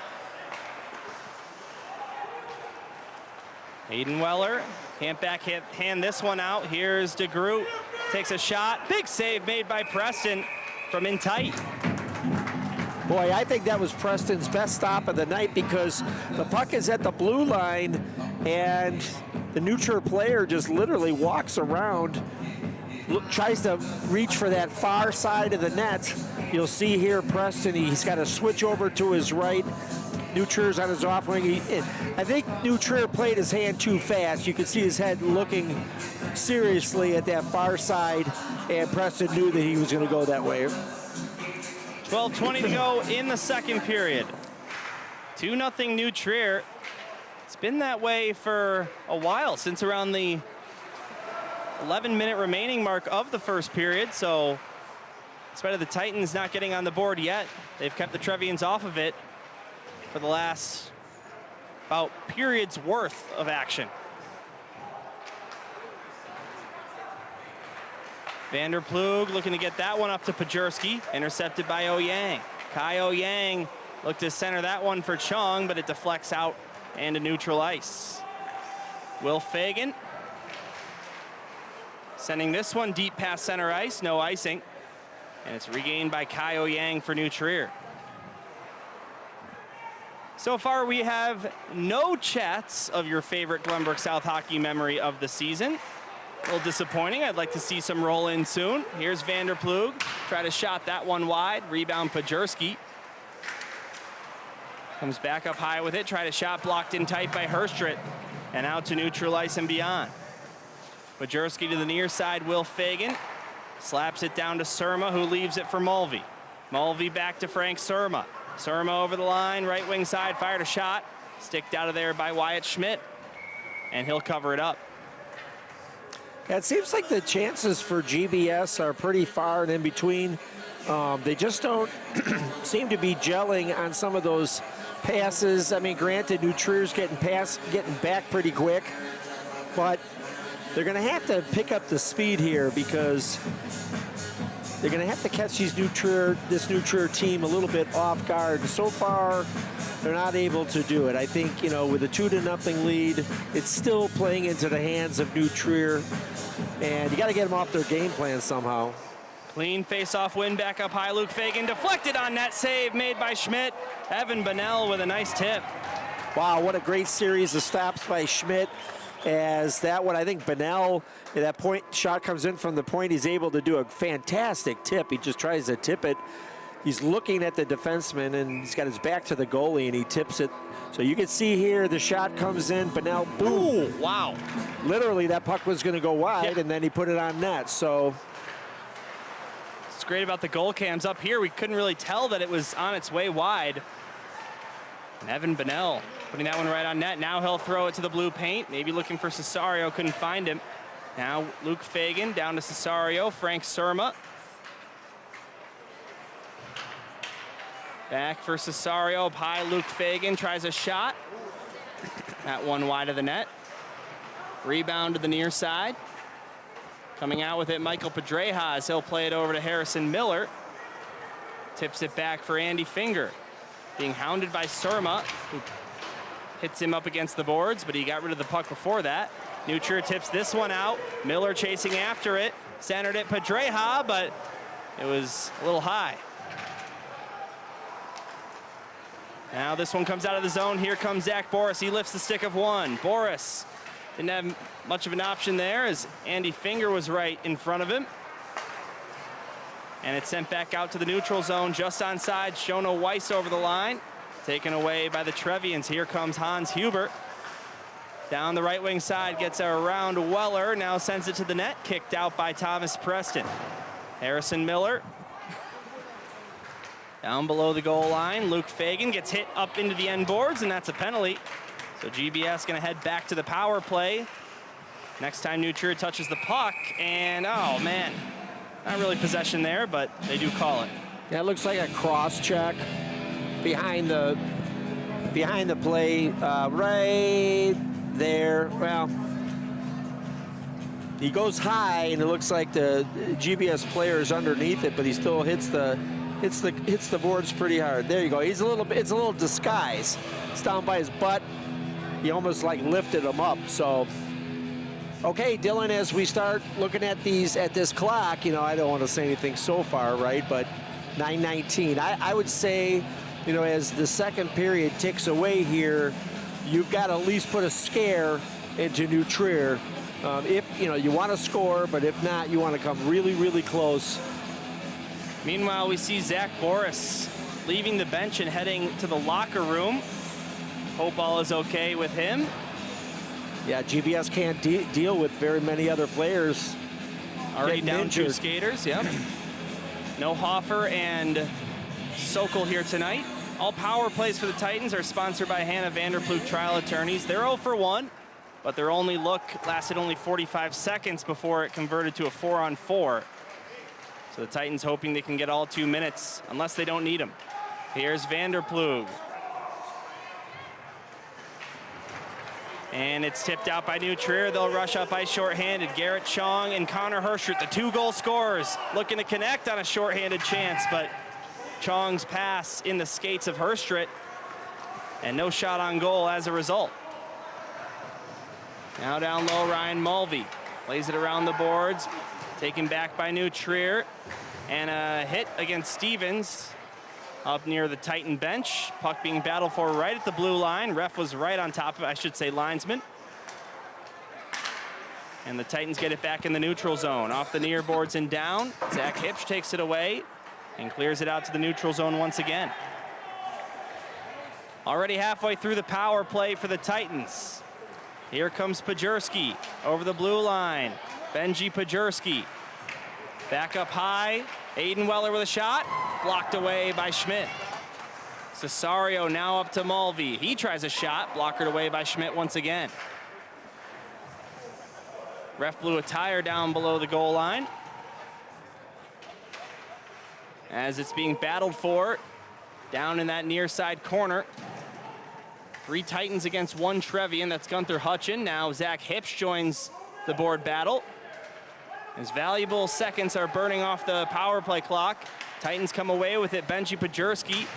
Hayden Weller can't backhand this one out. Here's DeGroot, takes a shot. Big save made by Preston from in tight. Boy, I think that was Preston's best stop of the night because the puck is at the blue line and the New Trier player just literally walks around, tries to reach for that far side of the net. You'll see here Preston, he's got to switch over to his right. New Trier's on his off wing. I think New Trier played his hand too fast. You could see his head looking seriously at that far side, and Preston knew that he was going to go that way. 12:20 to go in the second period. 2-0 New Trier. It's been that way for a while, since around the 11-minute remaining mark of the first period. So, in spite of the Titans not getting on the board yet, they've kept the Trevians off of it for the last about period's worth of action. Vanderplug looking to get that one up to Pajurski, intercepted by Oyang. Kai Oyang looked to center that one for Chong, but it deflects out and to neutral ice. Will Fagan sending this one deep past center ice, no icing, and it's regained by Kai Oyang for New Trier. So far, we have no chats of your favorite Glenbrook South hockey memory of the season. A little disappointing. I'd like to see some roll in soon. Here's Vanderplug. Try to shot that one wide. Rebound Pajurski. Comes back up high with it. Try to shot blocked in tight by Herstrit. And out to neutral ice and beyond. Pajurski to the near side. Will Fagan slaps it down to Surma, who leaves it for Mulvey. Mulvey back to Frank Surma. Surma over the line, right wing side, fired a shot. Sticked out of there by Wyatt Schmidt. And he'll cover it up. Yeah, it seems like the chances for GBS are pretty far and in between. They just don't seem to be gelling on some of those passes. I mean, granted, New Trier's getting back pretty quick, but they're going to have to pick up the speed here because they're going to have to catch this New Trier team a little bit off guard. So far, they're not able to do it. I think, you know, with a 2-0 lead, it's still playing into the hands of New Trier, and you got to get them off their game plan somehow. Clean face-off win back up high. Luke Fagan deflected on net, save made by Schmidt. Evan Bunnell with a nice tip. Wow, what a great series of stops by Schmidt. As that one, I think Bunnell, at that point, shot comes in from the point, he's able to do a fantastic tip. He just tries to tip it. He's looking at the defenseman, and he's got his back to the goalie, and he tips it. So you can see here, the shot comes in, Bunnell, boom. Ooh, wow. Literally, that puck was going to go wide, yeah. And then he put it on net. So what's great about the goal cams up here, we couldn't really tell that it was on its way wide. And Evan Bunnell putting that one right on net. Now he'll throw it to the blue paint. Maybe looking for Cesario, couldn't find him. Now Luke Fagan down to Cesario, Frank Surma. Back for Cesario, up high, Luke Fagan tries a shot. That one wide of the net. Rebound to the near side. Coming out with it, Michael Pedrejas. He'll play it over to Harrison Miller. Tips it back for Andy Finger. Being hounded by Surma, who hits him up against the boards, but he got rid of the puck before that. New Trier tips this one out. Miller chasing after it. Centered it, Pedreja, but it was a little high. Now this one comes out of the zone. Here comes Zach Boris. He lifts the stick of one. Boris didn't have much of an option there as Andy Finger was right in front of him. And it's sent back out to the neutral zone, just onside. Shona Weiss over the line. Taken away by the Trevians. Here comes Hans Hubert. Down the right wing side, gets around Weller, now sends it to the net, kicked out by Thomas Preston. Harrison Miller. Down below the goal line, Luke Fagan gets hit up into the end boards, and that's a penalty. So GBS gonna head back to the power play. Next time New Trier touches the puck, and oh man, not really possession there, but they do call it. Yeah, it looks like a cross check behind the play, right there. Well, he goes high, and it looks like the GBS player is underneath it, but he still hits the boards pretty hard. There you go. It's a little disguise. It's down by his butt. He almost like lifted him up. So, okay, Dylan, as we start looking at this clock, you know, I don't want to say anything so far, right? But 9:19. I would say, you know, as the second period ticks away here, you've got to at least put a scare into New Trier. If, you know, you want to score, but if not, you want to come really, really close. Meanwhile, we see Zach Boris leaving the bench and heading to the locker room. Hope all is okay with him. Yeah, GBS can't deal with very many other players. Already down injured. 2 skaters, yep. No Hoffer and Sokol here tonight. All power plays for the Titans are sponsored by Hannah Vanderploeg Trial Attorneys. They're 0 for 1, but their only look lasted only 45 seconds before it converted to a 4-on-4. So the Titans hoping they can get all 2 minutes, unless they don't need them. Here's Vanderploeg. And it's tipped out by New Trier. They'll rush up ice shorthanded. Garrett Chong and Connor Herschert, the 2-goal scorers, looking to connect on a shorthanded chance, but Chong's pass in the skates of Herschert, and no shot on goal as a result. Now down low, Ryan Mulvey lays it around the boards, taken back by New Trier, and a hit against Stevens up near the Titan bench. Puck being battled for right at the blue line. Ref was right on top of it, I should say linesman. And the Titans get it back in the neutral zone. Off the near boards and down. Zach Hipsch takes it away and clears it out to the neutral zone once again. Already halfway through the power play for the Titans. Here comes Pajerski over the blue line. Benji Pajerski back up high. Aiden Weller with a shot, blocked away by Schmidt. Cesario now up to Mulvey. He tries a shot, blockered away by Schmidt once again. Ref blew a tire down below the goal line. As it's being battled for down in that near side corner. 3 Titans against 1 Trevian. That's Gunther Hutchin. Now Zach Hipsch joins the board battle. As valuable seconds are burning off the power play clock. Titans come away with it. Benji Pajerski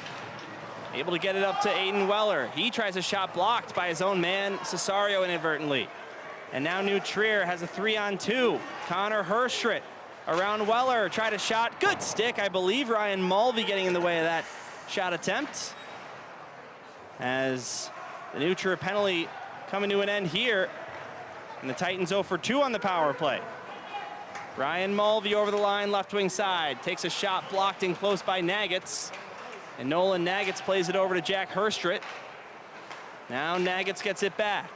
able to get it up to Aiden Weller. He tries a shot blocked by his own man, Cesario, inadvertently. And now New Trier has a 3-on-2. Connor Herschert around Weller, tried a shot. Good stick, I believe. Ryan Mulvey getting in the way of that shot attempt. As the New Trier penalty coming to an end here. And the Titans 0 for 2 on the power play. Ryan Mulvey over the line, left wing side. Takes a shot blocked in close by Nagitz. And Nolan Nagitz plays it over to Jack Herschert. Now Nagitz gets it back.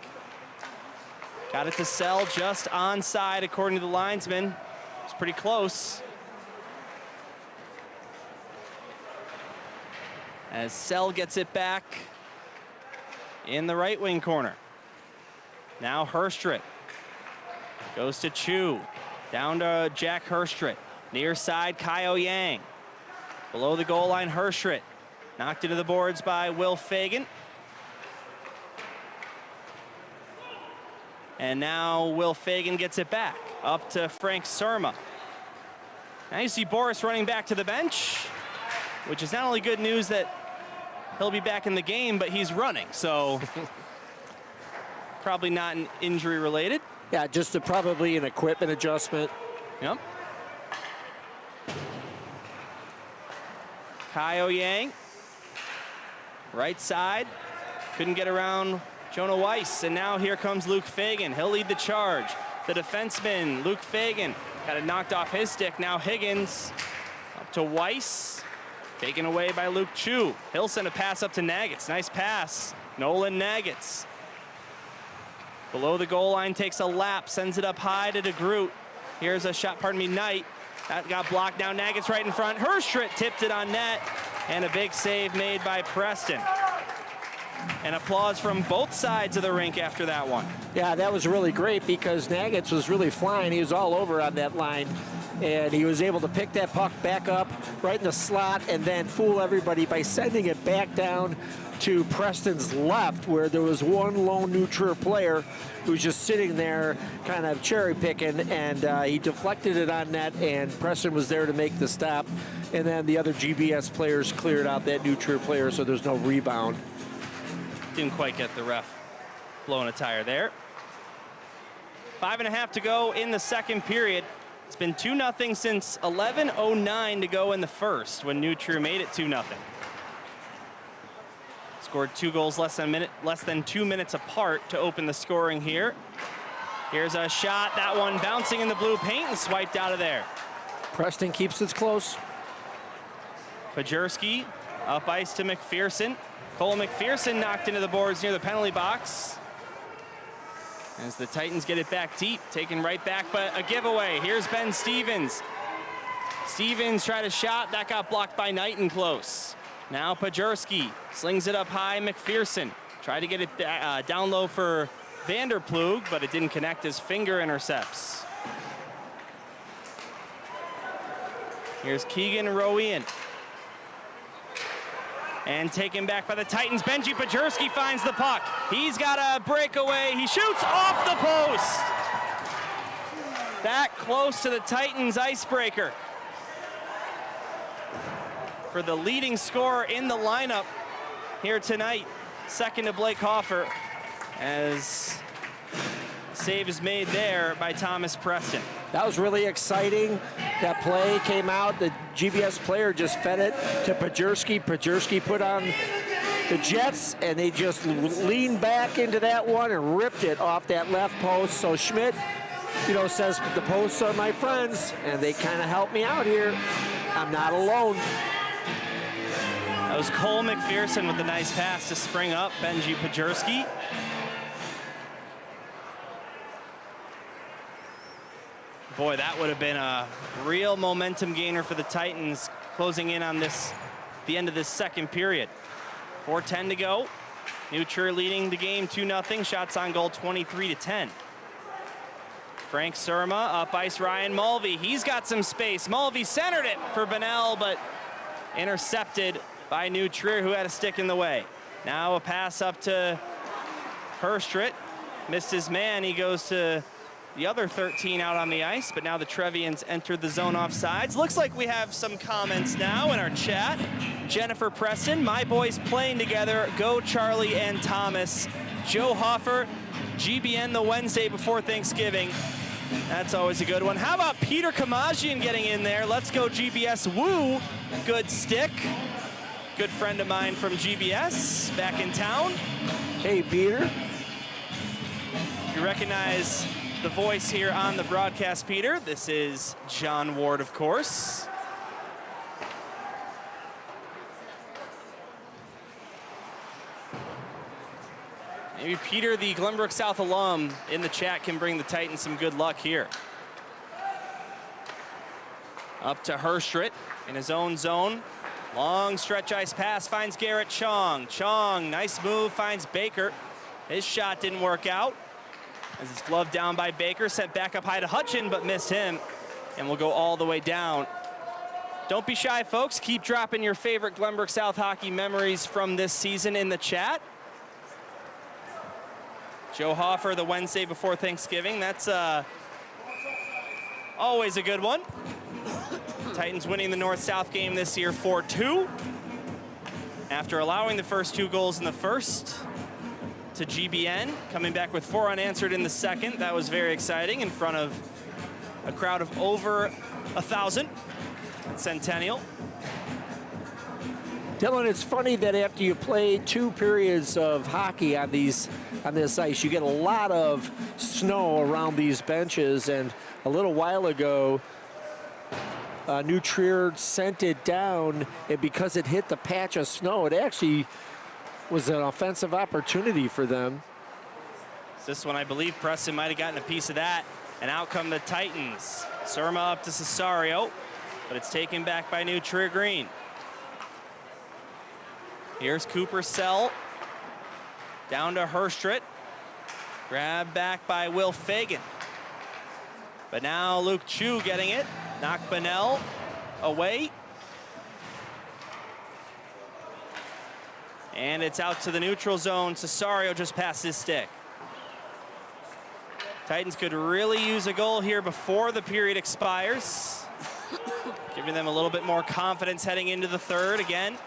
Got it to Sell just onside according to the linesman. It's pretty close. As Sell gets it back in the right wing corner. Now Herschert goes to Chu. Down to Jack Herschert. Near side, Kyle Yang. Below the goal line, Herschert. Knocked into the boards by Will Fagan. And now Will Fagan gets it back. Up to Frank Surma. Now you see Boris running back to the bench, which is not only good news that he'll be back in the game, but he's running, so probably not an injury related. Yeah, just probably an equipment adjustment. Yep. Kyle Yang, right side, couldn't get around Jonah Weiss, and now here comes Luke Fagan. He'll lead the charge. The defenseman, Luke Fagan, got it knocked off his stick. Now Higgins up to Weiss, taken away by Luke Chu. He'll send a pass up to Nagitz. Nice pass, Nolan Nagitz. Below the goal line, takes a lap, sends it up high to DeGroot. Here's a shot, Knight. That got blocked. Now Nagget's right in front. Herstrit tipped it on net, and a big save made by Preston. And applause from both sides of the rink after that one. Yeah, that was really great because Nagget's was really flying. He was all over on that line, and he was able to pick that puck back up right in the slot and then fool everybody by sending it back down to Preston's left, where there was one lone New Trier player who was just sitting there kind of cherry picking, and he deflected it on net, and Preston was there to make the stop, and then the other GBS players cleared out that New Trier player, so there's no rebound. Didn't quite get the ref blowing a tire there. 5.5 to go in the second period. It's been 2-0 since 11:09 to go in the first, when New Trier made it 2-0. Scored 2 goals less than 2 minutes apart to open the scoring here. Here's a shot, that one bouncing in the blue paint and swiped out of there. Preston keeps it close. Pajerski up ice to McPherson. Cole McPherson knocked into the boards near the penalty box. As the Titans get it back deep, taken right back, but a giveaway. Here's Ben Stevens. Stevens tried a shot, that got blocked by Knight and close. Now Pajerski slings it up high. McPherson tried to get it down low for Vanderplug, but it didn't connect. His finger intercepts. Here's Keegan Rowian. And taken back by the Titans. Benji Pajerski finds the puck. He's got a breakaway. He shoots off the post. That close to the Titans icebreaker. For the leading scorer in the lineup here tonight. Second to Blake Hoffer, as save is made there by Thomas Preston. That was really exciting. That play came out. The GBS player just fed it to Pajerski. Pajerski put on the Jets, and they just leaned back into that one and ripped it off that left post. So Schmidt, says, the posts are my friends, and they kind of helped me out here. I'm not alone. That was Cole McPherson with a nice pass to spring up Benji Pajerski. Boy, that would have been a real momentum gainer for the Titans closing in on the end of this second period. 4:10 to go. New Trier leading the game 2-0. Shots on goal 23-10. Frank Surma up ice. Ryan Mulvey. He's got some space. Mulvey centered it for Bunnell, but intercepted by New Trier, who had a stick in the way. Now a pass up to Herstrit. Missed his man. He goes to the other 13 out on the ice, but now the Trevians entered the zone offsides. Looks like we have some comments now in our chat. Jennifer Preston, my boys playing together. Go Charlie and Thomas. Joe Hoffer, GBN the Wednesday before Thanksgiving. That's always a good one. How about Peter Kamajian getting in there? Let's go GBS. Woo, good stick. Good friend of mine from GBS, back in town. Hey, Peter. If you recognize the voice here on the broadcast, Peter, this is John Ward, of course. Maybe Peter, the Glenbrook South alum, in the chat can bring the Titans some good luck here. Up to Herstrit in his own zone. Long stretch ice pass, finds Garrett Chong. Chong, nice move, finds Baker. His shot didn't work out, as it's gloved down by Baker, sent back up high to Hutchin, but missed him, and will go all the way down. Don't be shy, folks. Keep dropping your favorite Glenbrook South hockey memories from this season in the chat. Joe Hoffer, the Wednesday before Thanksgiving. That's always a good one. Titans winning the North-South game this year 4-2. After allowing the first 2 goals in the first to GBN, coming back with 4 unanswered in the second. That was very exciting in front of a crowd of over 1,000 at Centennial. Dylan, it's funny that after you play 2 periods of hockey on this ice, you get a lot of snow around these benches. And a little while ago, New Trier sent it down, and because it hit the patch of snow, it actually was an offensive opportunity for them. This one, I believe Preston might have gotten a piece of that. And out come the Titans. Surma up to Cesario, but it's taken back by New Trier Green. Here's Cooper Sell. Down to Herstrit. Grabbed back by Will Fagan. But now Luke Chu getting it. Knock Bonnell away. And it's out to the neutral zone. Cesario just passed his stick. Titans could really use a goal here before the period expires. Giving them a little bit more confidence heading into the third again.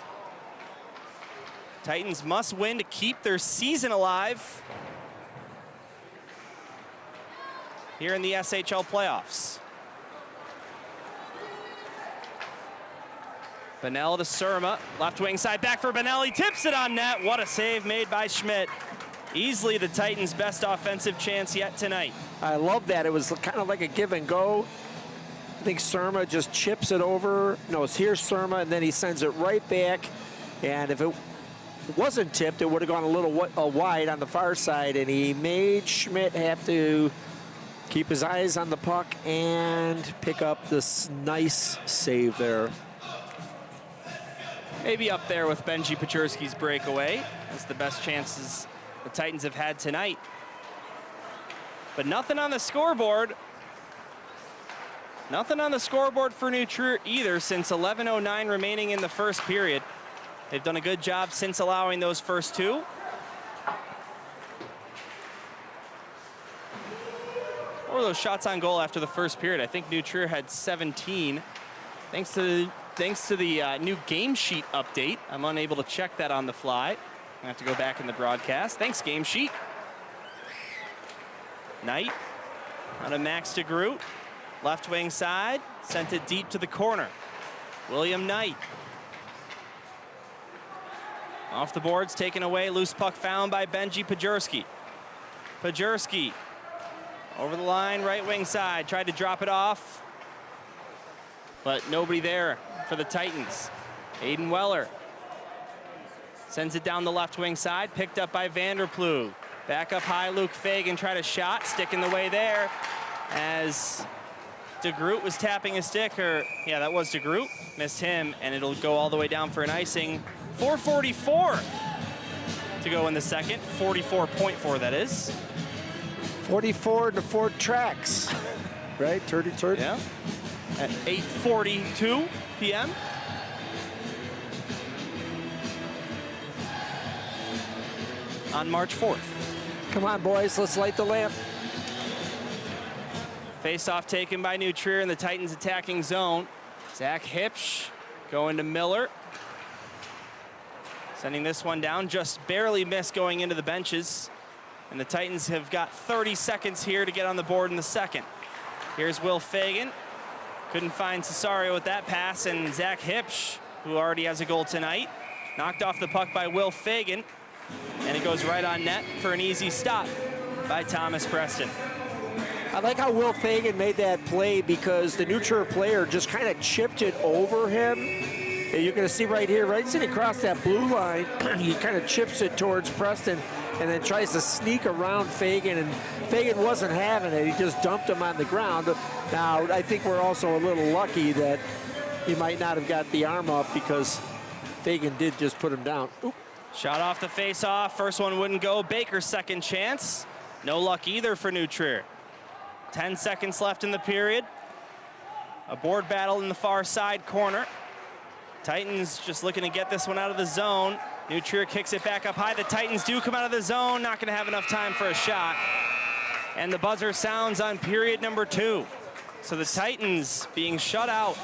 Titans must win to keep their season alive here in the SHL playoffs. Bonnell to Surma, left wing side, back for Bonnell, he tips it on net. What a save made by Schmidt. Easily the Titans' best offensive chance yet tonight. I love that. It was kind of like a give and go. I think Surma just chips it over. No, it's here's Surma, and then he sends it right back. And if it wasn't tipped, it would have gone a little wide on the far side, and he made Schmidt have to keep his eyes on the puck and pick up this nice save there. Maybe up there with Benji Pachurski's breakaway. That's the best chances the Titans have had tonight. But nothing on the scoreboard. Nothing on the scoreboard for New Trier either since 11:09 remaining in the first period. They've done a good job since allowing those first two. What were those shots on goal after the first period? I think New Trier had 17. Thanks to the new game sheet update. I'm unable to check that on the fly. I have to go back in the broadcast. Thanks, game sheet. Knight on a Max DeGroot. Left wing side, sent it deep to the corner. William Knight. Off the boards, taken away. Loose puck found by Benji Pajurski. Pajurski over the line, right wing side. Tried to drop it off, but nobody there for the Titans. Aiden Weller sends it down the left wing side, picked up by Vanderploeg. Back up high, Luke Fagan tried a shot, stick in the way there as DeGroot was tapping his stick, or yeah, that was DeGroot, missed him, and it'll go all the way down for an icing. 4:44 to go in the second, 44.4 that is. 44 to 4 tracks, right? 30. Yeah, at 8:42 p.m. on March 4th. Come on, boys, let's light the lamp. Face-off taken by New Trier in the Titans attacking zone. Zach Hipsch going to Miller. Sending this one down, just barely missed going into the benches. And the Titans have got 30 seconds here to get on the board in the second. Here's Will Fagan. Couldn't find Cesario with that pass, and Zach Hipsch, who already has a goal tonight, knocked off the puck by Will Fagan, and it goes right on net for an easy stop by Thomas Preston. I like how Will Fagan made that play because the New Trier player just kind of chipped it over him. And you're going to see right here, right sitting across that blue line, he kind of chips it towards Preston and then tries to sneak around Fagan, and Fagan wasn't having it. He just dumped him on the ground. Now, I think we're also a little lucky that he might not have got the arm up because Fagan did just put him down. Oop. Shot off the face-off. First one wouldn't go. Baker's second chance. No luck either for New Trier. 10 seconds left in the period. A board battle in the far side corner. Titans just looking to get this one out of the zone. New Trier kicks it back up high. The Titans do come out of the zone. Not going to have enough time for a shot. And the buzzer sounds on period number 2. So the Titans being shut out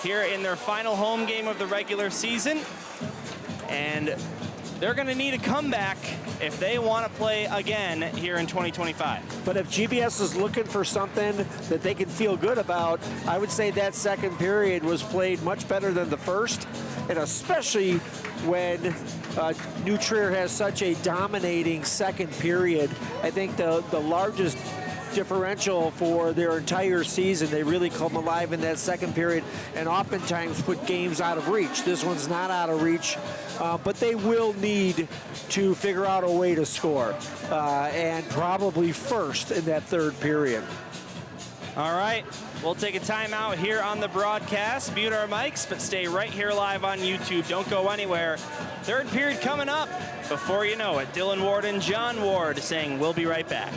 here in their final home game of the regular season. And they're going to need a comeback if they want to play again here in 2025. But if GBS is looking for something that they can feel good about, I would say that second period was played much better than the first, and especially when New Trier has such a dominating second period. I think the largest differential for their entire season. They really come alive in that second period and oftentimes put games out of reach. This one's not out of reach, but they will need to figure out a way to score, and probably first in that third period. All right, we'll take a timeout here on the broadcast, mute our mics, but stay right here live on YouTube. Don't go anywhere. Third period coming up. Before you know it, Dylan Ward and John Ward saying we'll be right back.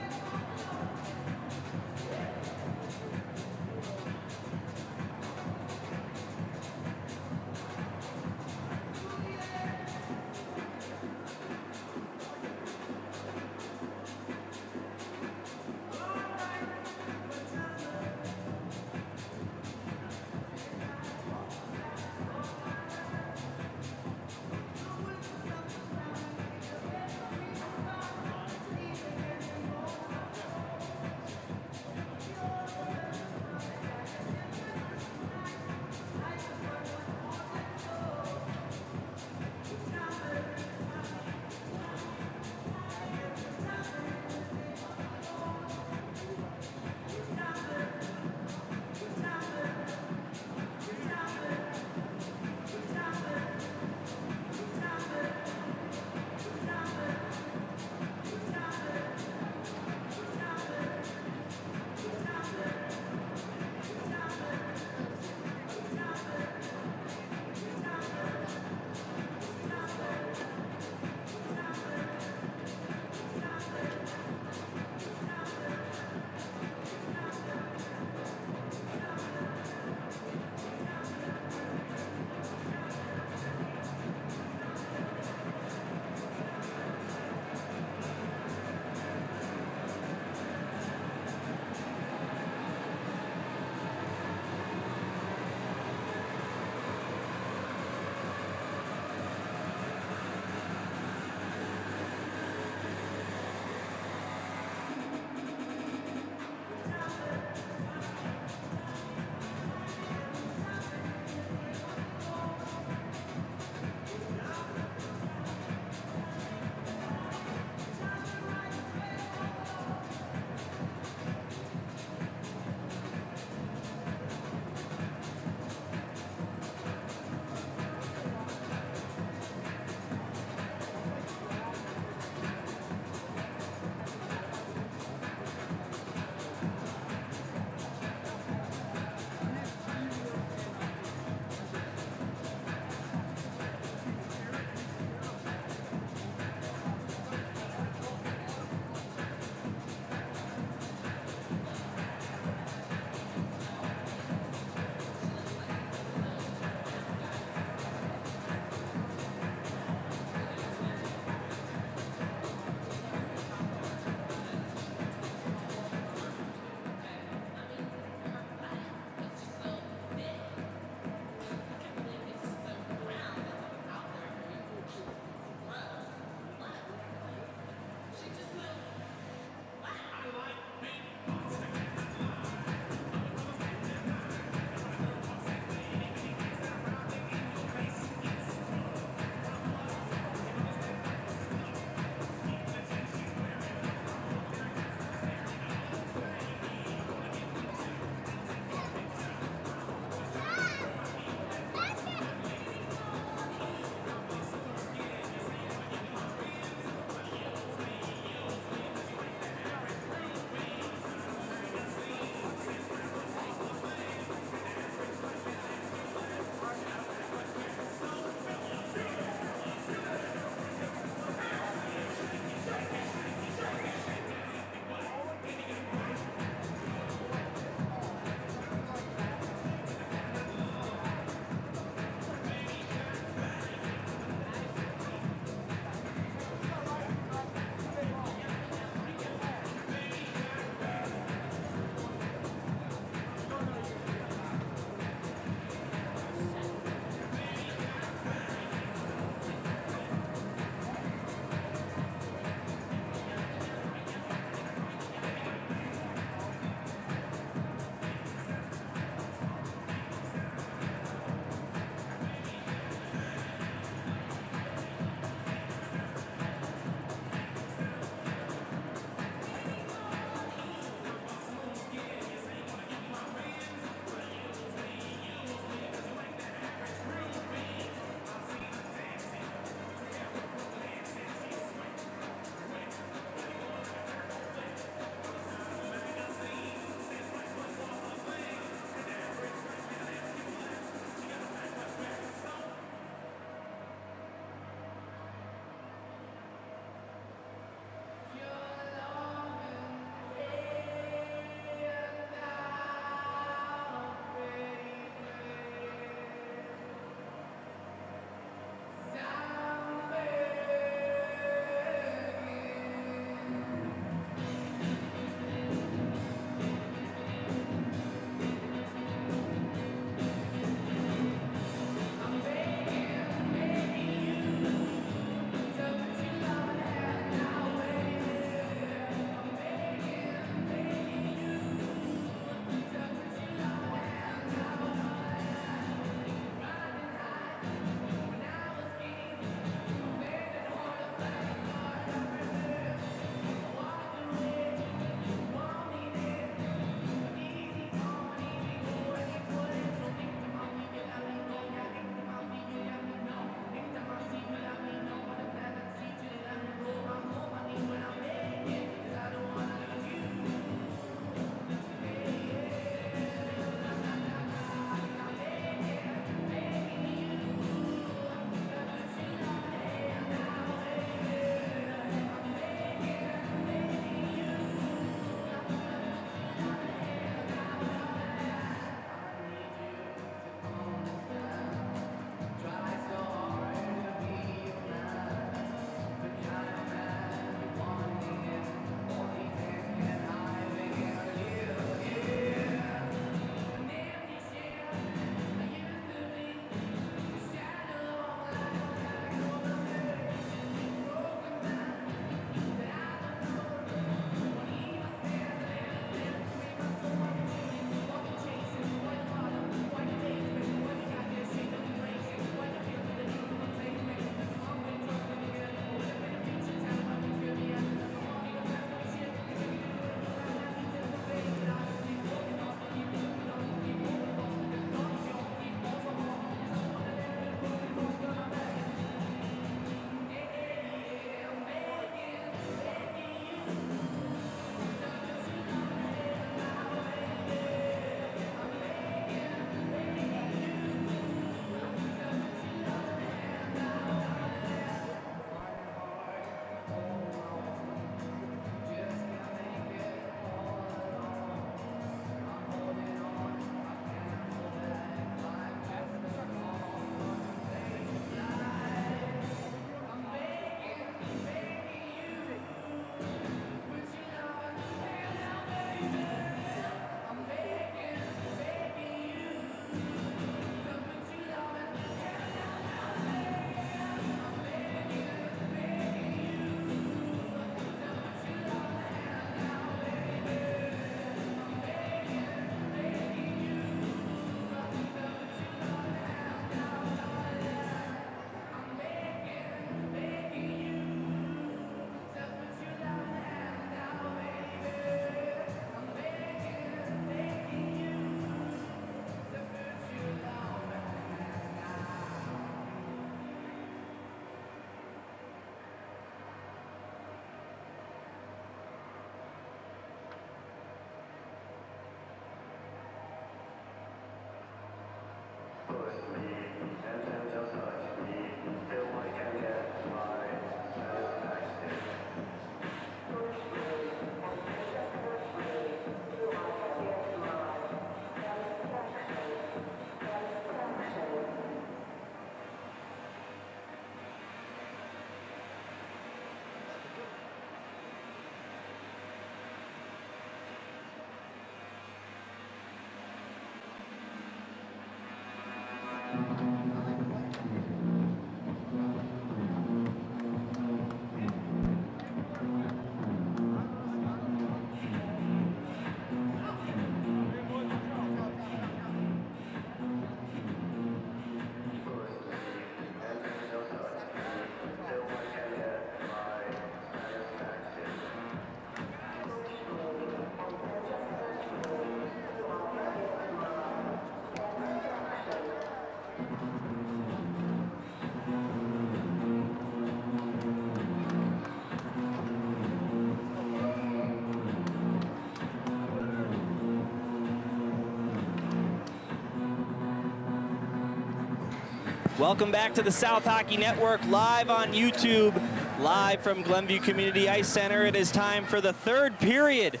Welcome back to the South Hockey Network, live on YouTube, live from Glenview Community Ice Center. It is time for the third period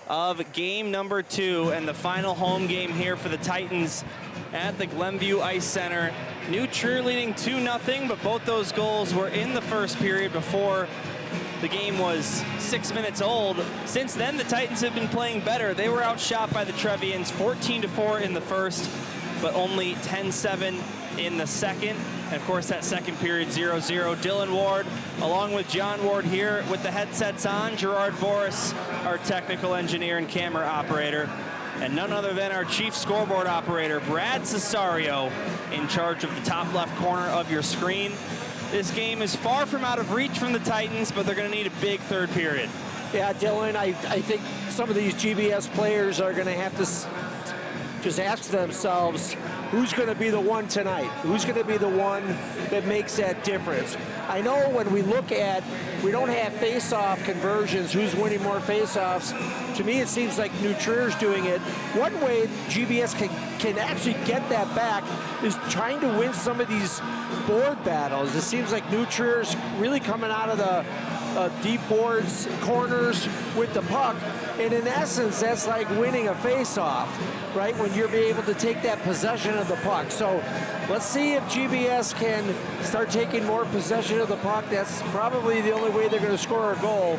of game number 2 and the final home game here for the Titans at the Glenview Ice Center. New Trier leading 2-0, but both those goals were in the first period before the game was 6 minutes old. Since then, the Titans have been playing better. They were outshot by the Trevians 14-4 in the first, but only 10-7 in the second. And of course, that second period 0-0. Dylan Ward, along with John Ward here with the headsets on. Gerard Boris, our technical engineer and camera operator. And none other than our chief scoreboard operator, Brad Cesario, in charge of the top left corner of your screen. This game is far from out of reach from the Titans, but they're going to need a big third period. Yeah, Dylan, I think some of these GBS players are going to have to just ask themselves, who's going to be the one tonight? Who's going to be the one that makes that difference? I know when we look at, we don't have face-off conversions, who's winning more face-offs. To me, it seems like New Trier's doing it. One way GBS can actually get that back is trying to win some of these board battles. It seems like New Trier's really coming out of the deep boards, corners with the puck. And in essence, that's like winning a face-off, right? When you're able to take that possession of the puck. So let's see if GBS can start taking more possession of the puck. That's probably the only way they're going to score a goal.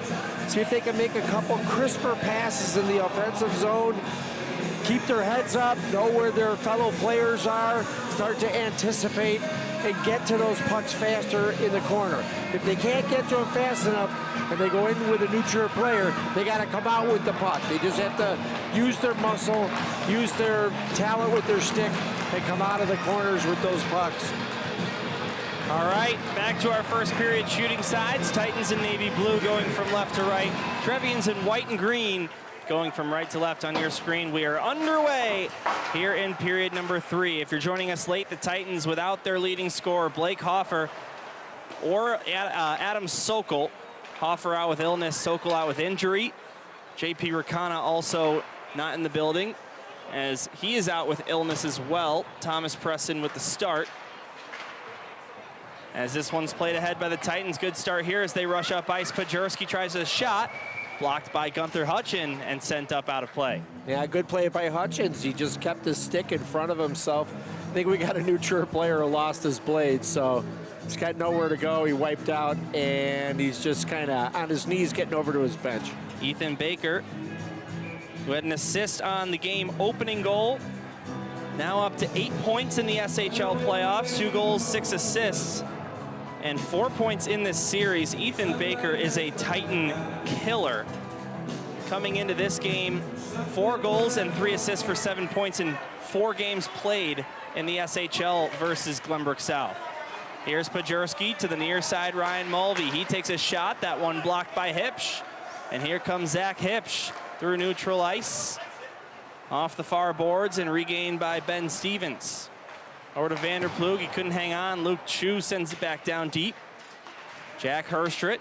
See if they can make a couple crisper passes in the offensive zone, keep their heads up, know where their fellow players are, start to anticipate and get to those pucks faster in the corner. If they can't get to them fast enough and they go in with a New Trier player, they got to come out with the puck. They just have to use their muscle, use their talent with their stick, and come out of the corners with those pucks. All right, back to our first period shooting sides. Titans in navy blue going from left to right. Trevians in white and green going from right to left on your screen. We are underway here in period number 3. If you're joining us late, the Titans without their leading scorer, Blake Hoffer, or Adam Sokol. Hoffer out with illness, Sokol out with injury. JP Rakana also not in the building, as he is out with illness as well. Thomas Preston with the start. As this one's played ahead by the Titans. Good start here as they rush up ice. Pajerski tries a shot. Blocked by Gunther Hutchin and sent up out of play. Yeah, good play by Hutchins. He just kept his stick in front of himself. I think we got a New Trier player who lost his blade, so he's got nowhere to go. He wiped out, and he's just kind of on his knees getting over to his bench. Ethan Baker, who had an assist on the game opening goal, now up to 8 points in the SHL playoffs, 2 goals, 6 assists, and 4 points in this series. Ethan Baker is a Titan killer. Coming into this game, 4 goals and 3 assists for 7 points in 4 games played in the SHL versus Glenbrook South. Here's Pajerski to the near side, Ryan Mulvey. He takes a shot, that one blocked by Hipsch. And here comes Zach Hipsch through neutral ice. Off the far boards and regained by Ben Stevens. Over to Vanderplug, he couldn't hang on. Luke Chu sends it back down deep. Jack Herstrit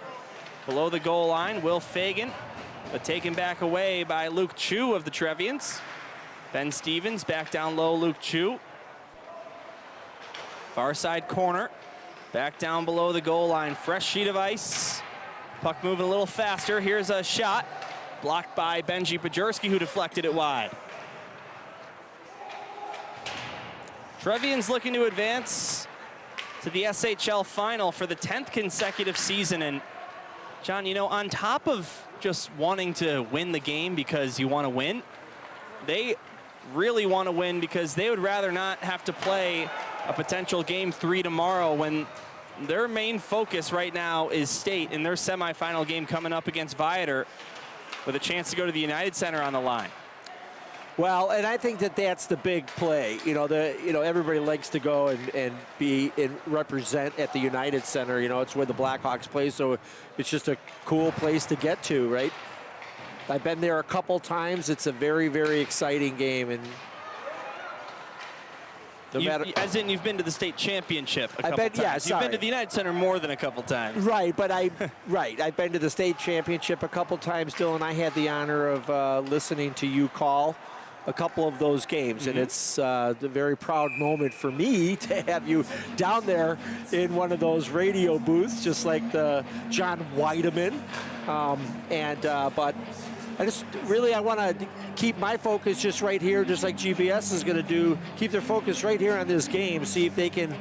below the goal line. Will Fagan, but taken back away by Luke Chu of the Trevians. Ben Stevens back down low, Luke Chu. Far side corner, back down below the goal line. Fresh sheet of ice. Puck moving a little faster. Here's a shot, blocked by Benji Pajerski, who deflected it wide. Trevians looking to advance to the SHL final for the 10th consecutive season. And John, you know, on top of just wanting to win the game because you want to win, they really want to win because they would rather not have to play a potential game 3 tomorrow, when their main focus right now is state in their semifinal game coming up against Viator, with a chance to go to the United Center on the line. Well, and I think that that's the big play. You know, everybody likes to go and represent at the United Center. You know, it's where the Blackhawks play, so it's just a cool place to get to, right? I've been there a couple times. It's a very, very exciting game, and no matter, as in you've been to the state championship a couple times. Yeah, you've been to the United Center more than a couple times. Right, but I've been to the state championship a couple times, Dylan. I had the honor of listening to you call a couple of those games, and it's a very proud moment for me to have you down there in one of those radio booths, just like the John Weideman. But I just really, I want to keep my focus just right here, just like GBS is going to do. Keep their focus right here on this game. See if they can,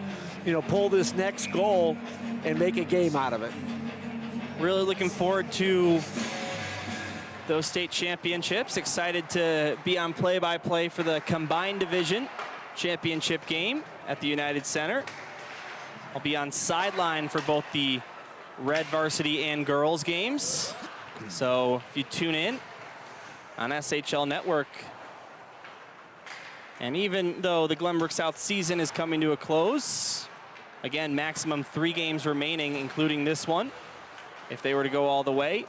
pull this next goal and make a game out of it. Really looking forward to those state championships. Excited to be on play-by-play for the combined division championship game at the United Center. I'll be on sideline for both the Red Varsity and girls games. So if you tune in on SHL Network, and even though the Glenbrook South season is coming to a close, again, maximum 3 games remaining, including this one, if they were to go all the way,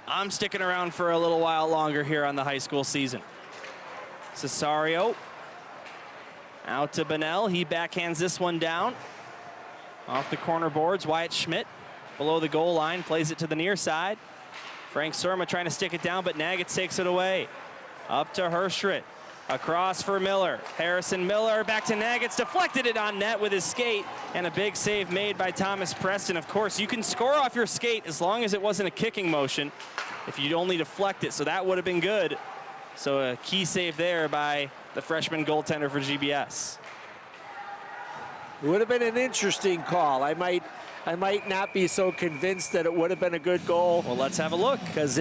I'm sticking around for a little while longer here on the high school season. Cesario out to Bonnell. He backhands this one down. Off the corner boards, Wyatt Schmidt below the goal line, plays it to the near side. Frank Surma trying to stick it down, but Nagitz takes it away. Up to Herstrit. Across for Miller. Harrison Miller back to Nagitz, deflected it on net with his skate, and a big save made by Thomas Preston. Of course, you can score off your skate as long as it wasn't a kicking motion if you only deflect it, so that would have been good. So a key save there by the freshman goaltender for GBS. It would have been an interesting call. I might not be so convinced that it would have been a good goal. Well, let's have a look. Because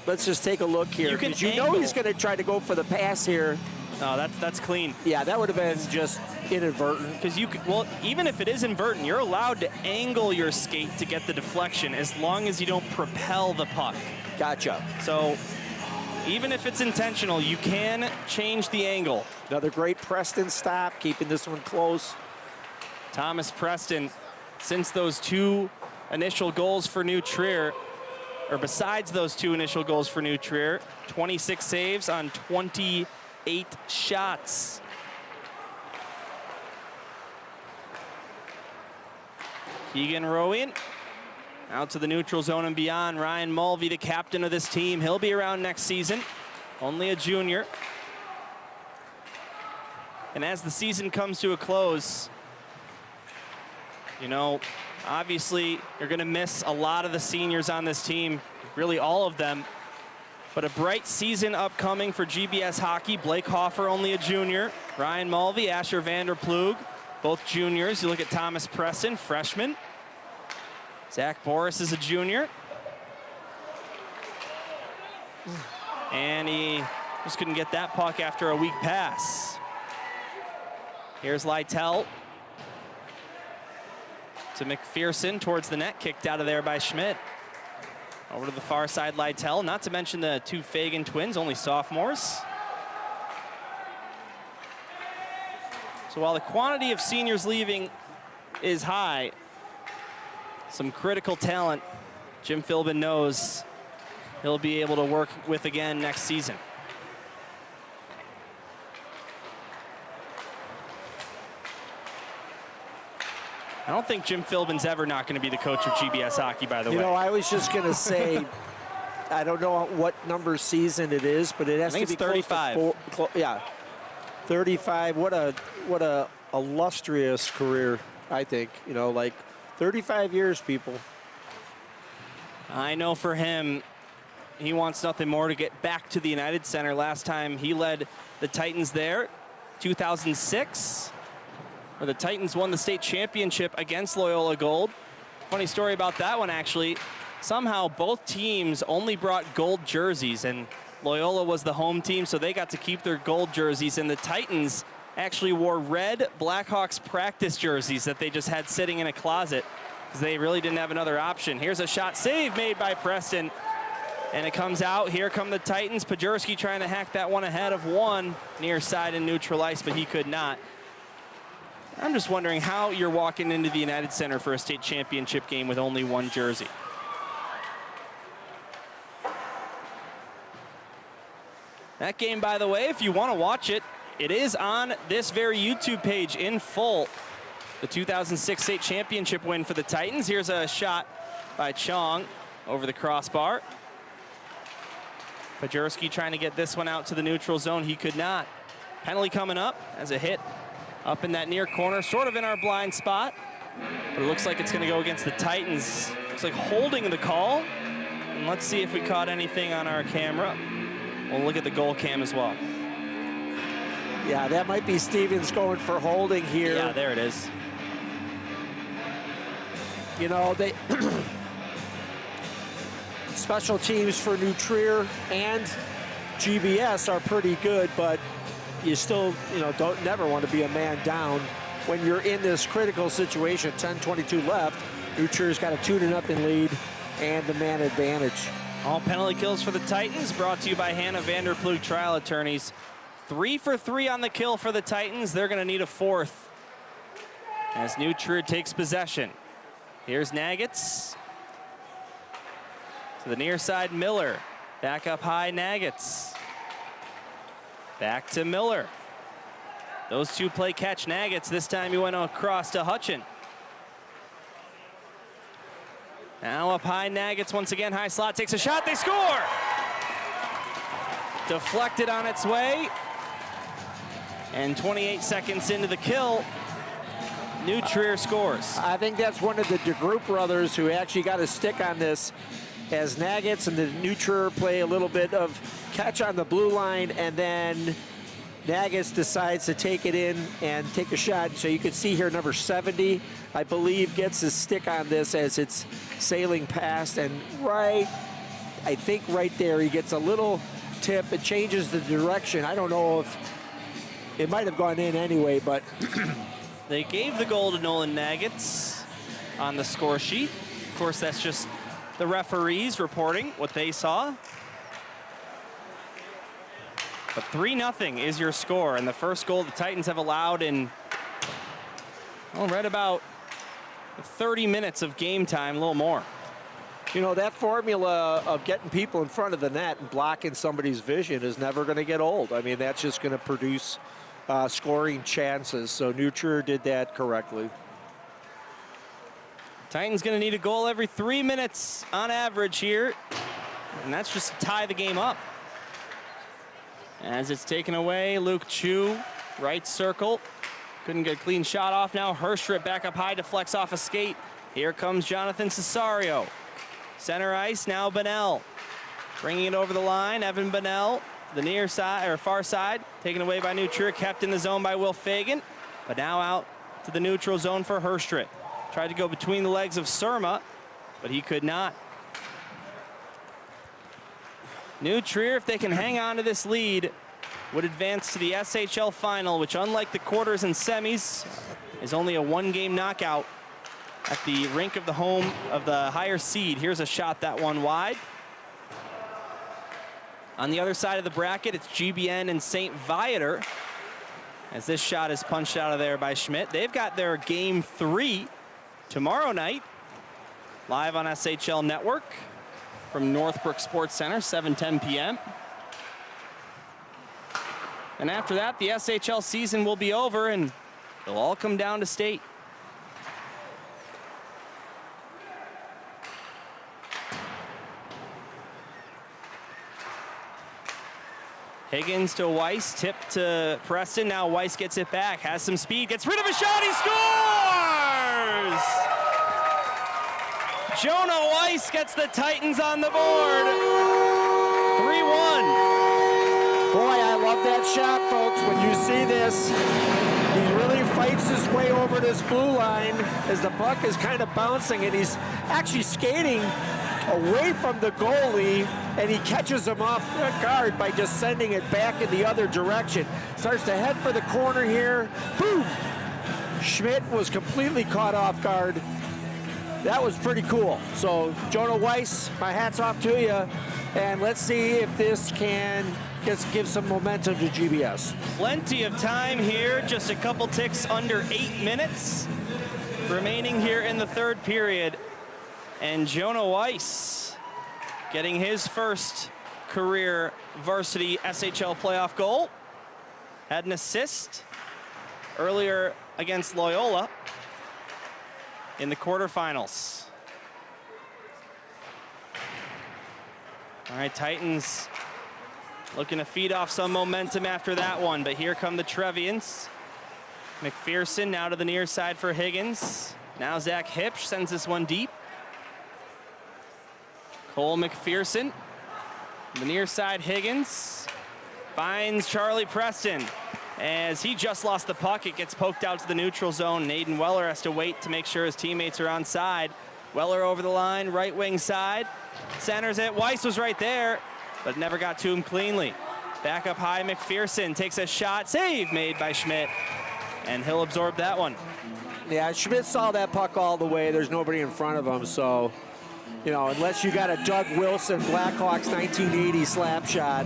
let's just take a look here. Because you know he's going to try to go for the pass here. No, that's clean. Yeah, that would have been just inadvertent. Because well, even if it is inadvertent, you're allowed to angle your skate to get the deflection as long as you don't propel the puck. Gotcha. So even if it's intentional, you can change the angle. Another great Preston stop, keeping this one close. Thomas Preston, since those 2 initial goals for New Trier, or besides those 2 initial goals for New Trier, 26 saves on 28 shots. Keegan Rowan out to the neutral zone and beyond. Ryan Mulvey, the captain of this team. He'll be around next season, only a junior. And as the season comes to a close, obviously you're going to miss a lot of the seniors on this team, really all of them. But a bright season upcoming for GBS hockey. Blake Hoffer, only a junior. Ryan Mulvey, Asher Vanderplug, both juniors. You look at Thomas Preston, freshman. Zach Boris is a junior. And he just couldn't get that puck after a weak pass. Here's Lytell to McPherson towards the net, kicked out of there by Schmidt. Over to the far side, Lytell, not to mention the 2 Fagan twins, only sophomores. So while the quantity of seniors leaving is high, some critical talent Jim Philbin knows he'll be able to work with again next season. I don't think Jim Philbin's ever not going to be the coach of GBS hockey, by the way. I was just going to say, I don't know what number season it is, but it has to be 35. Yeah, 35. What a illustrious career, I think. 35 years, people. I know for him, he wants nothing more to get back to the United Center. Last time he led the Titans there, 2006. Where the Titans won the state championship against Loyola Gold. Funny story about that one, actually. Somehow both teams only brought gold jerseys, and Loyola was the home team, so they got to keep their gold jerseys, and the Titans actually wore red Blackhawks practice jerseys that they just had sitting in a closet because they really didn't have another option. Here's a shot save made by Preston, and it comes out. Here come the Titans. Pajurski trying to hack that one ahead of one near side and neutral ice, but he could not. I'm just wondering how you're walking into the United Center for a state championship game with only 1 jersey. That game, by the way, if you want to watch it, it is on this very YouTube page in full. The 2006 state championship win for the Titans. Here's a shot by Chong over the crossbar. Pajurski trying to get this one out to the neutral zone. He could not. Penalty coming up as a hit up in that near corner, sort of in our blind spot. But it looks like it's going to go against the Titans. Looks like holding the call. And let's see if we caught anything on our camera. We'll look at the goal cam as well. Yeah, that might be Stevens going for holding here. Yeah, there it is. You know, they special teams for New Trier and GBS are pretty good, but you still, you know, don't never want to be a man down when you're in this critical situation. 10:22 left. New Trier's got a 2-0 lead and the man advantage. All penalty kills for the Titans, brought to you by Hannah Vanderploeg Trial Attorneys. 3 for 3 on the kill for the Titans. They're going to need a fourth as New Trier takes possession. Here's Nagitz. To the near side, Miller. Back up high, Nagitz. Back to Miller. Those two play catch. Nagitz, this time he went across to Hutchin. Now up high, Nagitz once again, high slot, takes a shot, they score! Deflected on its way. And 28 seconds into the kill, New Trier scores. I think that's one of the DeGroot brothers who actually got a stick on this, as Nagitz and the New Trier play a little bit of catch on the blue line, and then Nagitz decides to take it in and take a shot. So you can see here number 70, I believe, gets his stick on this as it's sailing past, and I think right there he gets a little tip. It changes the direction. I don't know if it might have gone in anyway, but they gave the goal to Nolan Nagitz on the score sheet. Of course, that's just the referees reporting what they saw. But 3-0 is your score, and the first goal the Titans have allowed in, well, right about 30 minutes of game time, a little more. You know, that formula of getting people in front of the net and blocking somebody's vision is never going to get old. I mean, that's just going to produce scoring chances. So New Trier did that correctly. Titans going to need a goal every 3 minutes on average here, and that's just to tie the game up. As it's taken away, Luke Chu, right circle. Couldn't get a clean shot off now. Herstrip back up high, deflects off a skate. Here comes Jonathan Cesario. Center ice, now Bonnell. Bringing it over the line, Evan Bonnell. The near side, or far side, taken away by New Trier, kept in the zone by Will Fagan. But now out to the neutral zone for Herstrip. Tried to go between the legs of Surma, but he could not. New Trier, if they can hang on to this lead, would advance to the SHL final, which, unlike the quarters and semis, is only a one-game knockout at the rink of the home of the higher seed. Here's a shot, that one wide. On the other side of the bracket, it's GBN and St. Viator, as this shot is punched out of there by Schmidt. They've got their game 3 tomorrow night, live on SHL Network from Northbrook Sports Center, 7:10 p.m. And after that, the SHL season will be over, and they'll all come down to state. Higgins to Weiss, tip to Preston. Now Weiss gets it back, has some speed, gets rid of a shot, he scores! Jonah Weiss gets the Titans on the board. 3-1. Boy, I love that shot, folks. When you see this, he really fights his way over this blue line as the puck is kind of bouncing, and he's actually skating away from the goalie, and he catches him off guard by just sending it back in the other direction. Starts to head for the corner here. Boom! Schmidt was completely caught off guard. That was pretty cool. So, Jonah Weiss, my hat's off to you. And let's see if this can just give some momentum to GBS. Plenty of time here, just a couple ticks under 8 minutes remaining here in the third period. And Jonah Weiss getting his first career varsity SHL playoff goal. Had an assist earlier against Loyola in the quarterfinals. All right, Titans Looking to feed off some momentum after that one, but here come the Trevians. McPherson now to the near side for Higgins. Now Zach Hipsch sends this one deep. Cole McPherson, the near side Higgins, finds Charlie Preston. As he just lost the puck, it gets poked out to the neutral zone. Naden Weller has to wait to make sure his teammates are onside. Weller over the line, right wing side. Centers it, Weiss was right there, but never got to him cleanly. Back up high, McPherson takes a shot, save made by Schmidt, and he'll absorb that one. Yeah, Schmidt saw that puck all the way. There's nobody in front of him, so, you know, unless you got a Doug Wilson Blackhawks 1980 slap shot,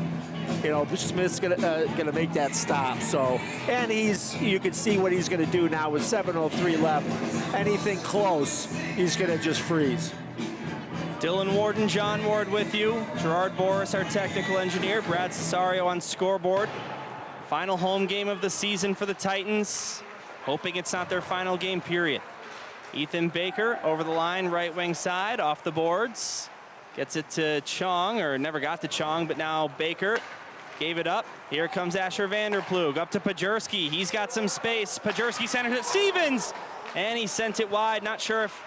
you know, Smith's gonna make that stop. So, and you can see what he's gonna do now with 7:03 left. Anything close, he's gonna just freeze. Dylan Warden, John Ward with you. Gerard Boris, our technical engineer. Brad Cesario on scoreboard. Final home game of the season for the Titans. Hoping it's not their final game, period. Ethan Baker over the line, right wing side, off the boards. Gets it to Chong, or never got to Chong, but now Baker gave it up. Here comes Asher Vanderplug up to Pajerski. He's got some space. Pajerski centers it, Stevens! And he sent it wide. Not sure if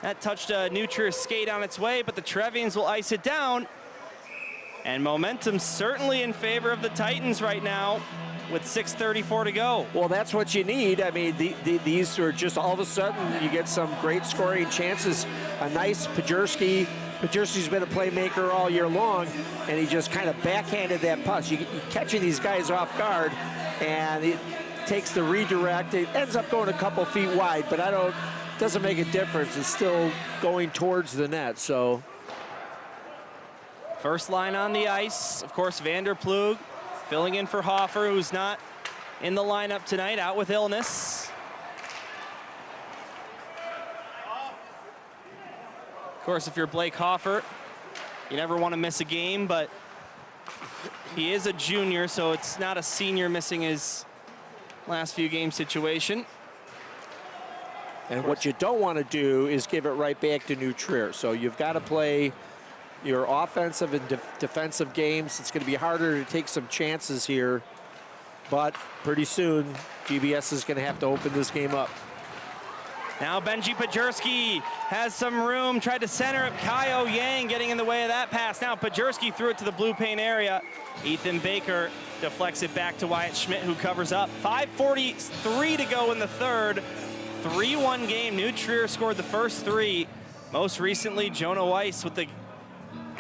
that touched a New Trier skate on its way, but the Trevians will ice it down. And momentum certainly in favor of the Titans right now with 6:34 to go. Well, that's what you need. I mean, these are just all of a sudden you get some great scoring chances. A nice Pajerski. Pajerski's been a playmaker all year long, and he just kind of backhanded that puck. You're catching these guys off guard, and it takes the redirect. It ends up going a couple feet wide, but doesn't make a difference. It's still going towards the net, so. First line on the ice, of course, Vanderplug filling in for Hoffer, who's not in the lineup tonight, out with illness. Of course, if you're Blake Hoffer, you never want to miss a game, but he is a junior, so it's not a senior missing his last few game situation. And what you don't want to do is give it right back to New Trier. So you've got to play your offensive and defensive games. It's going to be harder to take some chances here, but pretty soon GBS is going to have to open this game up. Now Benji Pajerski has some room, tried to center it. Kyo Yang getting in the way of that pass. Now Pajerski threw it to the blue paint area. Ethan Baker deflects it back to Wyatt Schmidt, who covers up. 5:43 to go in the third. 3-1 game. New Trier scored the first three. Most recently, Jonah Weiss with the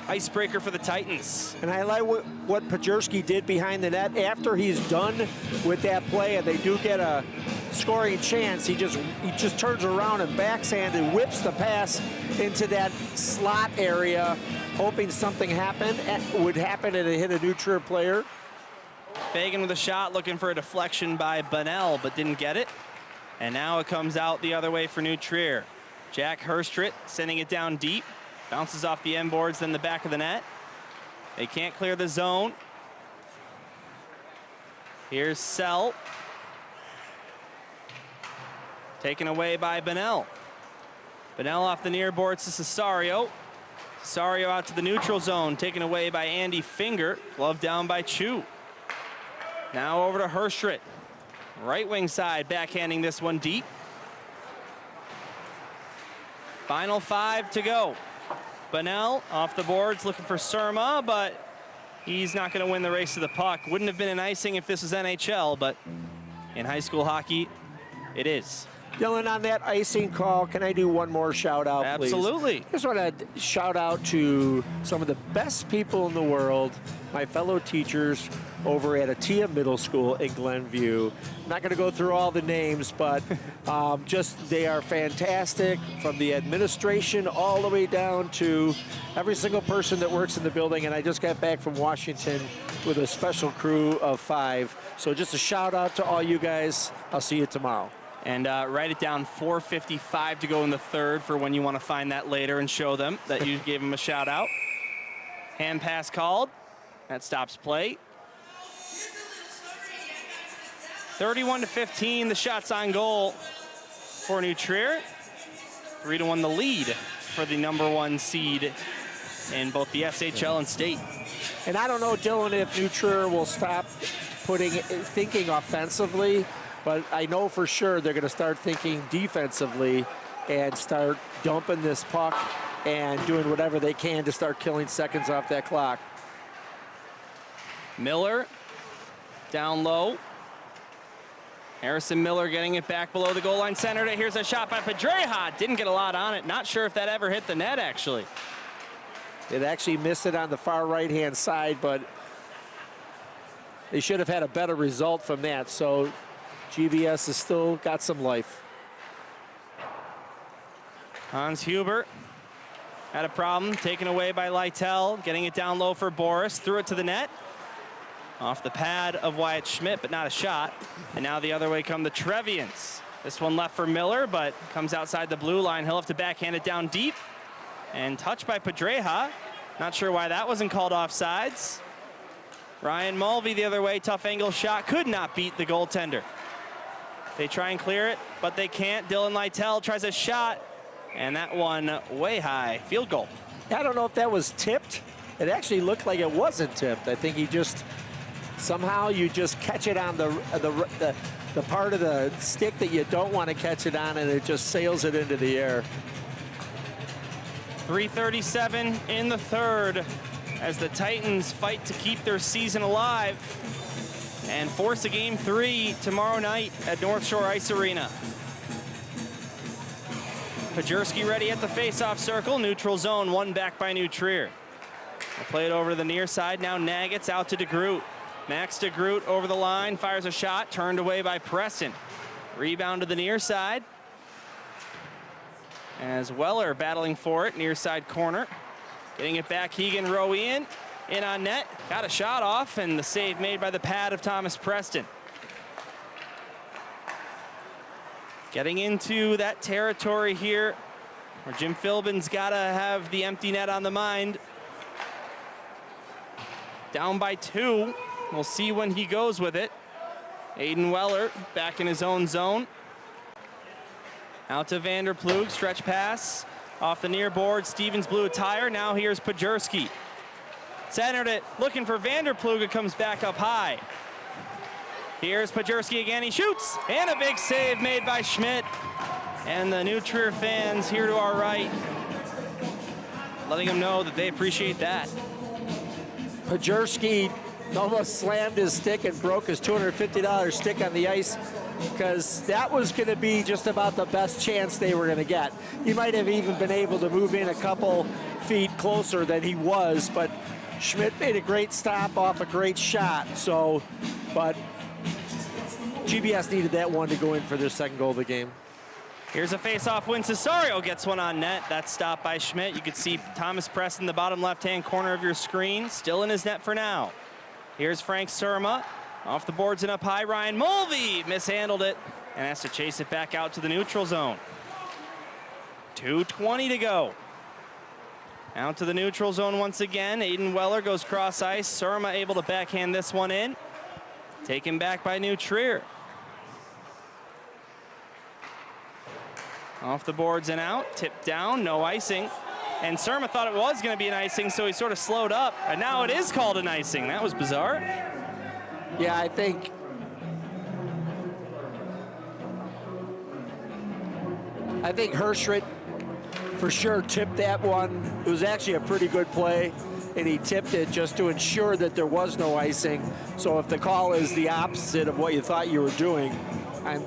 icebreaker for the Titans. And I like what Pajerski did behind the net. After he's done with that play and they do get a scoring chance, he just turns around and backhand and whips the pass into that slot area, hoping something would happen and it hit a New Trier player. Fagan with a shot, looking for a deflection by Bunnell, but didn't get it. And now it comes out the other way for New Trier. Jack Herstrit sending it down deep. Bounces off the end boards, then the back of the net. They can't clear the zone. Here's Sell. Taken away by Bunnell. Bunnell off the near boards to Cesario. Cesario out to the neutral zone, taken away by Andy Finger. Glove down by Chu. Now over to Herstrit. Right wing side, backhanding this one deep. Final 5 to go. Bunnell off the boards, looking for Surma, but he's not going to win the race to the puck. Wouldn't have been an icing if this was NHL, but in high school hockey, it is. Dylan, on that icing call, can I do one more shout out, please? Absolutely. Just want to shout out to some of the best people in the world, my fellow teachers over at Atia Middle School in Glenview. I'm not going to go through all the names, but they are fantastic, from the administration all the way down to every single person that works in the building. And I just got back from Washington with a special crew of 5. So just a shout out to all you guys. I'll see you tomorrow. And write it down, 4:55 to go in the third for when you want to find that later and show them that you gave them a shout out. Hand pass called. That stops play. 31-15, the shots on goal for New Trier. 3-1 the lead for the #1 seed in both the SHL and state. And I don't know, Dylan, if New Trier will stop thinking offensively, but I know for sure they're going to start thinking defensively and start dumping this puck and doing whatever they can to start killing seconds off that clock. Miller down low. Harrison Miller getting it back below the goal line center. Here's a shot by Pedreja. Didn't get a lot on it. Not sure if that ever hit the net, actually. It actually missed it on the far right-hand side, but they should have had a better result from that. So GBS has still got some life. Hans Huber had a problem, taken away by Lytle, getting it down low for Boris, threw it to the net. Off the pad of Wyatt Schmidt, but not a shot. And now the other way come the Trevians. This one left for Miller, but comes outside the blue line. He'll have to backhand it down deep. And touched by Pedreja. Not sure why that wasn't called offsides. Ryan Mulvey the other way, tough angle shot, could not beat the goaltender. They try and clear it, but they can't. Dylan Lytle tries a shot, and that one way high, field goal. I don't know if that was tipped. It actually looked like it wasn't tipped. I think he just, somehow you just catch it on the part of the stick that you don't want to catch it on, and it just sails it into the air. 3:37 in the third as the Titans fight to keep their season alive and force a game 3 tomorrow night at North Shore Ice Arena. Pajerski ready at the face-off circle. Neutral zone, one back by New Trier. They'll play it over to the near side. Now Nagets out to DeGroot. Max DeGroot over the line, fires a shot, turned away by Preston. Rebound to the near side. As Weller battling for it, near side corner. Getting it back, Keegan Rowan in on net. Got a shot off, and the save made by the pad of Thomas Preston. Getting into that territory here where Jim Philbin's got to have the empty net on the mind. Down by 2. We'll see when he goes with it. Aiden Weller back in his own zone. Out to Vanderplug, stretch pass. Off the near board, Stevens blew a tire. Now here's Pajerski. Centered it, looking for Vanderplug. It comes back up high. Here's Pajerski again, he shoots. And a big save made by Schmidt. And the New Trier fans here to our right, letting them know that they appreciate that. Pajerski almost slammed his stick and broke his $250 stick on the ice, because that was going to be just about the best chance they were going to get. He might have even been able to move in a couple feet closer than he was, but Schmidt made a great stop off a great shot. So, but GBS needed that one to go in for their second goal of the game. Here's a face-off win. Cesario gets one on net. That's stopped by Schmidt. You can see Thomas Preston in the bottom left-hand corner of your screen, still in his net for now. Here's Frank Surma. Off the boards and up high, Ryan Mulvey mishandled it and has to chase it back out to the neutral zone. 2:20 to go. Out to the neutral zone once again. Aiden Weller goes cross ice. Surma able to backhand this one in. Taken back by New Trier. Off the boards and out, tipped down, no icing. And Surma thought it was going to be an icing, so he sort of slowed up. And now it is called an icing. That was bizarre. Yeah, I think Herschritt for sure tipped that one. It was actually a pretty good play, and he tipped it just to ensure that there was no icing. So if the call is the opposite of what you thought you were doing,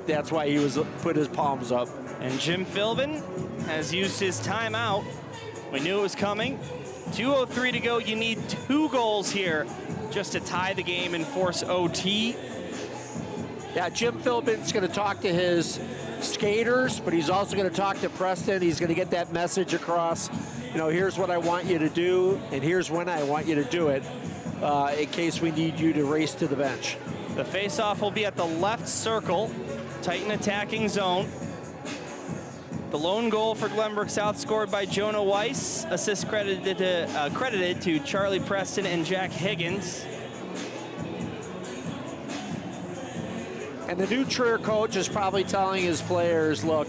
that's why he was put his palms up. And Jim Philbin has used his timeout. We knew it was coming. 2:03 to go. You need 2 goals here just to tie the game and force OT. Yeah, Jim Philbin's going to talk to his skaters, but he's also going to talk to Preston. He's going to get that message across. You know, here's what I want you to do, and here's when I want you to do it, in case we need you to race to the bench. The face-off will be at the left circle, Titan attacking zone. The lone goal for Glenbrook South scored by Jonah Weiss. Assist credited to Charlie Preston and Jack Higgins. And the New Trier coach is probably telling his players, look,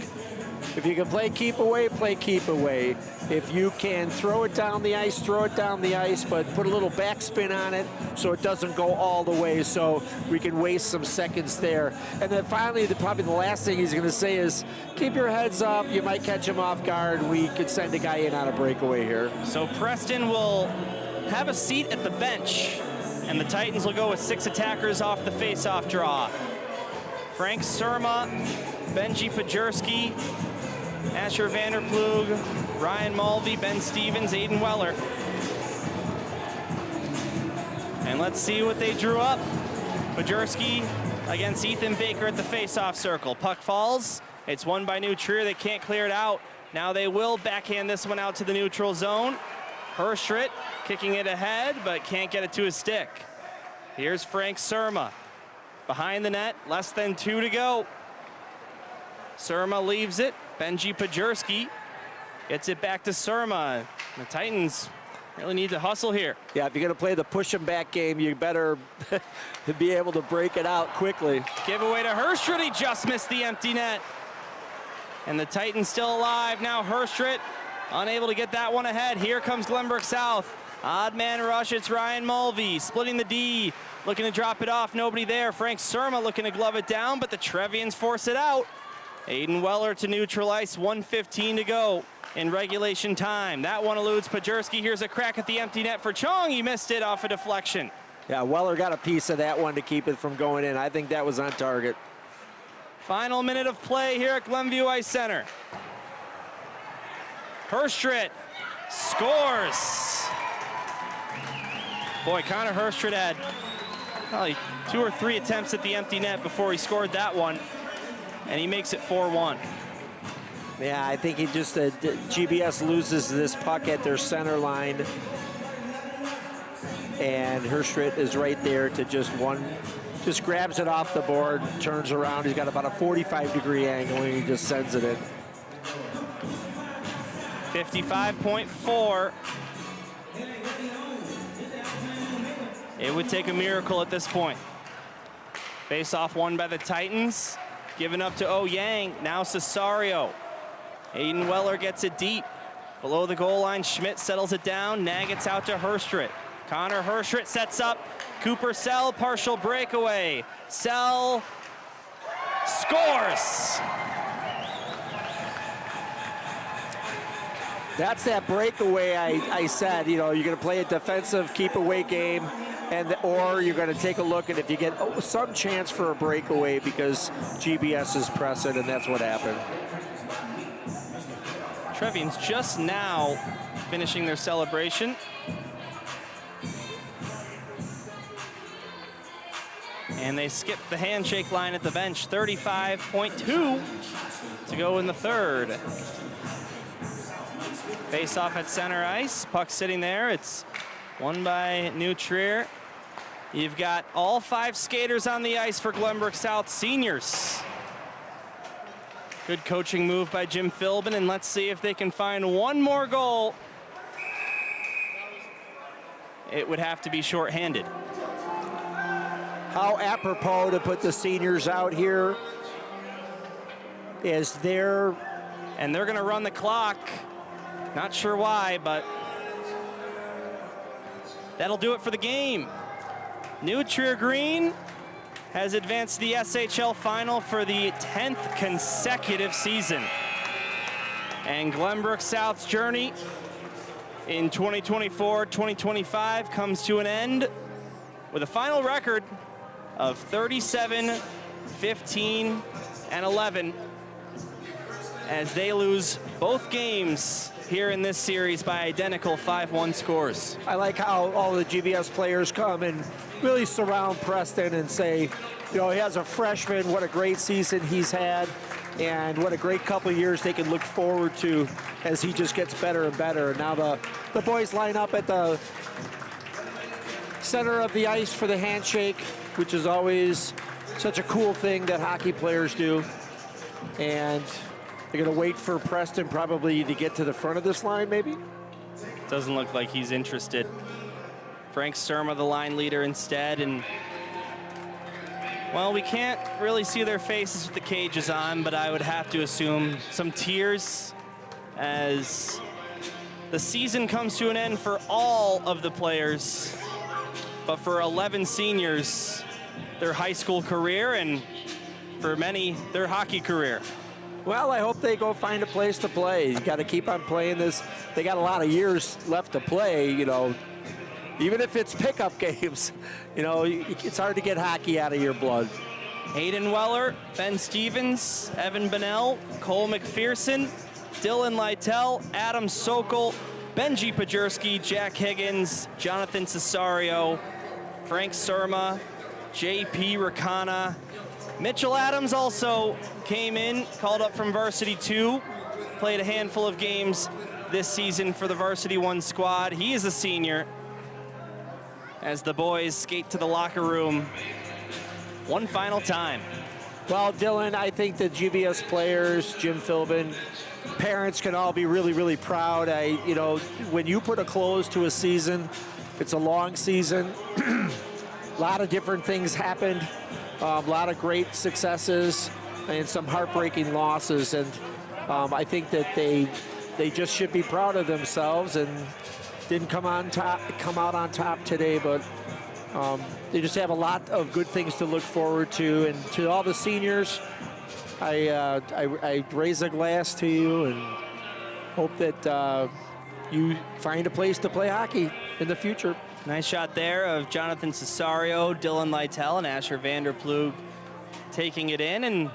If you can play keep away, play keep away. If you can throw it down the ice, throw it down the ice, but put a little backspin on it so it doesn't go all the way, so we can waste some seconds there. And then finally, probably the last thing he's going to say is keep your heads up. You might catch him off guard. We could send a guy in on a breakaway here. So Preston will have a seat at the bench, and the Titans will go with 6 attackers off the face-off draw. Frank Surma, Benji Pajerski, Asher Vanderplug, Ryan Mulvey, Ben Stevens, Aiden Weller. And let's see what they drew up. Pajerski against Ethan Baker at the face-off circle. Puck falls. It's won by New Trier. They can't clear it out. Now they will backhand this one out to the neutral zone. Herstrit kicking it ahead, but can't get it to his stick. Here's Frank Surma. Behind the net, less than 2 to go. Surma leaves it. Benji Pajerski gets it back to Surma. The Titans really need to hustle here. Yeah, if you're going to play the push and back game, you better be able to break it out quickly. Give away to Herstrit. He just missed the empty net. And the Titans still alive. Now Herstrit unable to get that one ahead. Here comes Glenbrook South. Odd man rush. It's Ryan Mulvey splitting the D. Looking to drop it off. Nobody there. Frank Surma looking to glove it down, but the Trevians force it out. Aiden Weller to neutral ice, 1:15 to go in regulation time. That one eludes Pajerski. Here's a crack at the empty net for Chong. He missed it off a deflection. Yeah, Weller got a piece of that one to keep it from going in. I think that was on target. Final minute of play here at Glenview Ice Center. Herstrit scores. Boy, Connor Herstrit had probably 2 or 3 attempts at the empty net before he scored that one. And he makes it 4-1. Yeah, I think he just, GBS loses this puck at their center line. And Herstrit is right there to just grabs it off the board, turns around. He's got about a 45-degree angle, and he just sends it in. 55.4. It would take a miracle at this point. Face-off won by the Titans. Given up to O Yang, now Cesario. Aiden Weller gets it deep. Below the goal line, Schmidt settles it down. Nagets out to Herstrit. Connor Herstrit sets up. Cooper Sell, partial breakaway. Sell scores. That's that breakaway I said, you know, you're going to play a defensive keep-away game, or you're going to take a look at if you get some chance for a breakaway because GBS is pressing, and that's what happened. Trevians just now finishing their celebration. And they skipped the handshake line at the bench. 35.2 to go in the third. Face off at center ice. Puck sitting there. It's won by New Trier. You've got all 5 skaters on the ice for Glenbrook South seniors. Good coaching move by Jim Philbin, and let's see if they can find one more goal. It would have to be shorthanded. How apropos to put the seniors out here is there. And they're gonna run the clock. Not sure why, but that'll do it for the game. New Trier Green has advanced to the SHL final for the 10th consecutive season. And Glenbrook South's journey in 2024-2025 comes to an end with a final record of 37, 15, and 11 as they lose both games here in this series by identical 5-1 scores. I like how all the GBS players come and really surround Preston and say, you know, he has a freshman, what a great season he's had, and what a great couple of years they can look forward to as he just gets better and better. And now the boys line up at the center of the ice for the handshake, which is always such a cool thing that hockey players do. And they're going to wait for Preston probably to get to the front of this line, maybe? Doesn't look like he's interested. Frank Surma, the line leader instead, and Well, we can't really see their faces with the cages on, but I would have to assume some tears as the season comes to an end for all of the players. But for 11 seniors, their high school career, and for many, their hockey career. Well, I hope they go find a place to play. You got to keep on playing this. They got a lot of years left to play, you know. Even if it's pickup games, you know, it's hard to get hockey out of your blood. Hayden Weller, Ben Stevens, Evan Bennell, Cole McPherson, Dylan Lytell, Adam Sokol, Benji Pajerski, Jack Higgins, Jonathan Cesario, Frank Surma, JP Rakana. Mitchell Adams also came in, called up from Varsity 2, played a handful of games this season for the Varsity 1 squad. He is a senior. As the boys skate to the locker room one final time. Well, Dylan, I think the GBS players, Jim Philbin, parents can all be really, really proud. You know, when you put a close to a season, it's a long season. A lot of different things happened. A lot of great successes and some heartbreaking losses. And I think that they just should be proud of themselves and didn't come out on top today, but they just have a lot of good things to look forward to. And to all the seniors, I raise a glass to you and hope that you find a place to play hockey in the future. Nice shot there of Jonathan Cesario, Dylan Lytell, and Asher Vanderplug taking it in. And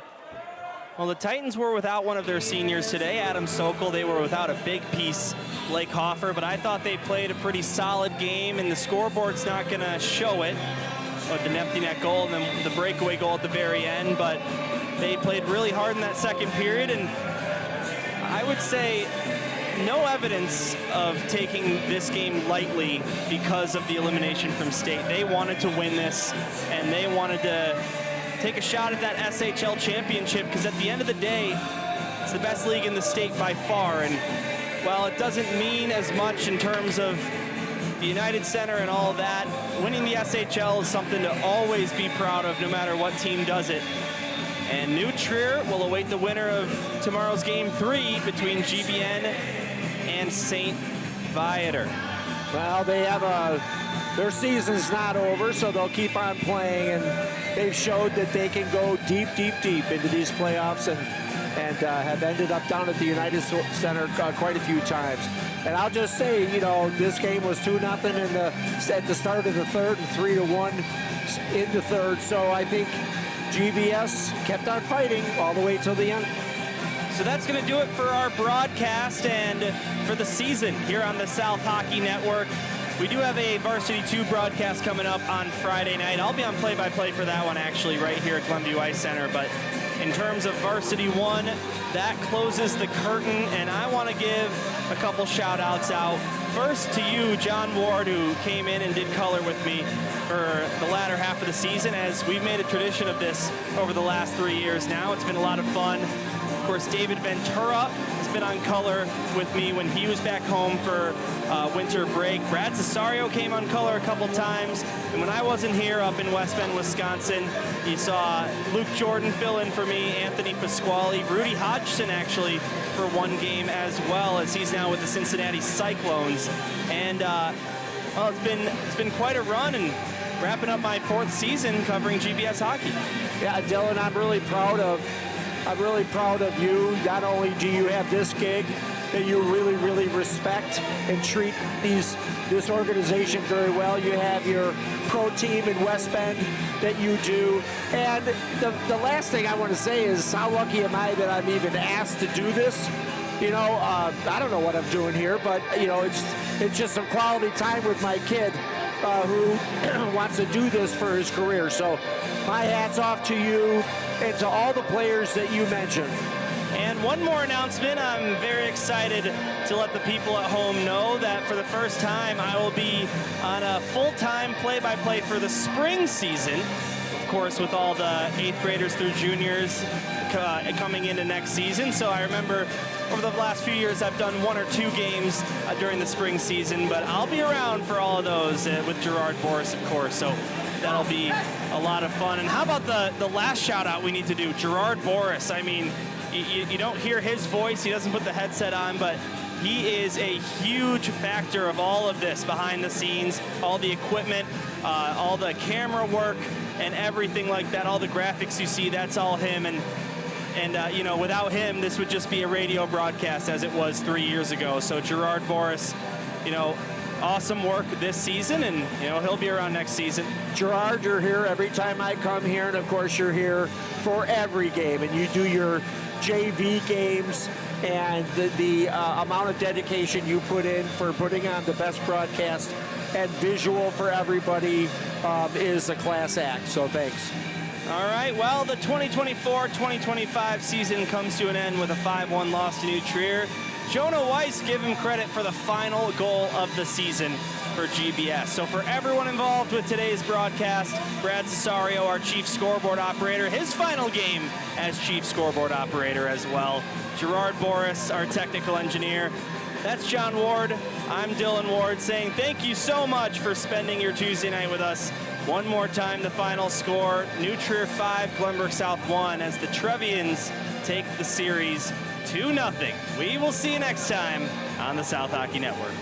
well, the Titans were without one of their seniors today, Adam Sokol. They were without a big piece, Blake Hoffer, but I thought they played a pretty solid game, and the scoreboard's not going to show it with the empty net goal and then the breakaway goal at the very end, but they played really hard in that second period, and I would say no evidence of taking this game lightly because of the elimination from state. They wanted to win this, and they wanted to take a shot at that SHL championship, because at the end of the day, it's the best league in the state by far. And while it doesn't mean as much in terms of the United Center and all of that, winning the SHL is something to always be proud of, no matter what team does it. And New Trier will await the winner of tomorrow's Game 3 between GBN and St. Viator. Well, they have their season's not over, so they'll keep on playing, and they've showed that they can go deep, deep, deep into these playoffs, and have ended up down at the United Center quite a few times. And I'll just say, you know, this game was 2-0 at the start of the third and 3-1 in the third. So I think GBS kept on fighting all the way till the end. So that's going to do it for our broadcast and for the season here on the South Hockey Network. We do have a Varsity 2 broadcast coming up on Friday night. I'll be on play-by-play for that one, actually, right here at Glenview Ice Center. But in terms of Varsity 1, that closes the curtain, and I want to give a couple shout-outs out. First to you, John Ward, who came in and did color with me for the latter half of the season, as we've made a tradition of this over the last 3 years now. It's been a lot of fun. Of course, David Ventura has been on color with me when he was back home for winter break. Brad Cesario came on color a couple times, and when I wasn't here up in West Bend, Wisconsin, you saw Luke Jordan fill in for me, Anthony Pasquale, Rudy Hodgson actually for one game as well, as he's now with the Cincinnati Cyclones. And well, it's been quite a run, and wrapping up my 4th season covering GBS hockey. Yeah, Dylan, I'm really proud of you. Not only do you have this gig that you really, really respect and treat this organization very well, you have your pro team in West Bend that you do. And the last thing I want to say is how lucky am I that I'm even asked to do this. You know, I don't know what I'm doing here, but, you know, it's just some quality time with my kid who wants to do this for his career. So my hat's off to you and to all the players that you mentioned. And one more announcement. I'm very excited to let the people at home know that for the first time, I will be on a full-time play-by-play for the spring season. Of course, with all the 8th graders through juniors coming into next season. So I remember over the last few years, I've done 1 or 2 games during the spring season, but I'll be around for all of those with Gerard Boris, of course. So that'll be a a lot of fun. And how about the last shout out we need to do, Gerard Boris. I mean, you don't hear his voice, he doesn't put the headset on, but he is a huge factor of all of this behind the scenes, all the equipment, all the camera work and everything like that, all the graphics you see, that's all him. And you know, without him, this would just be a radio broadcast as it was 3 years ago. So Gerard Boris, you know, awesome work this season, and you know, he'll be around next season. Gerard, you're here every time I come here, and of course you're here for every game, and you do your JV games, and the amount of dedication you put in for putting on the best broadcast and visual for everybody is a class act, so thanks. All right, well, the 2024-2025 season comes to an end with a 5-1 loss to New Trier. Jonah Weiss, give him credit for the final goal of the season for GBS. So for everyone involved with today's broadcast, Brad Cesario, our chief scoreboard operator, his final game as chief scoreboard operator as well. Gerard Boris, our technical engineer. That's John Ward. I'm Dylan Ward saying thank you so much for spending your Tuesday night with us. One more time, the final score, New Trier 5, Glenbrook South 1, as the Trevians take the series 2-0. We will see you next time on the South Hockey Network.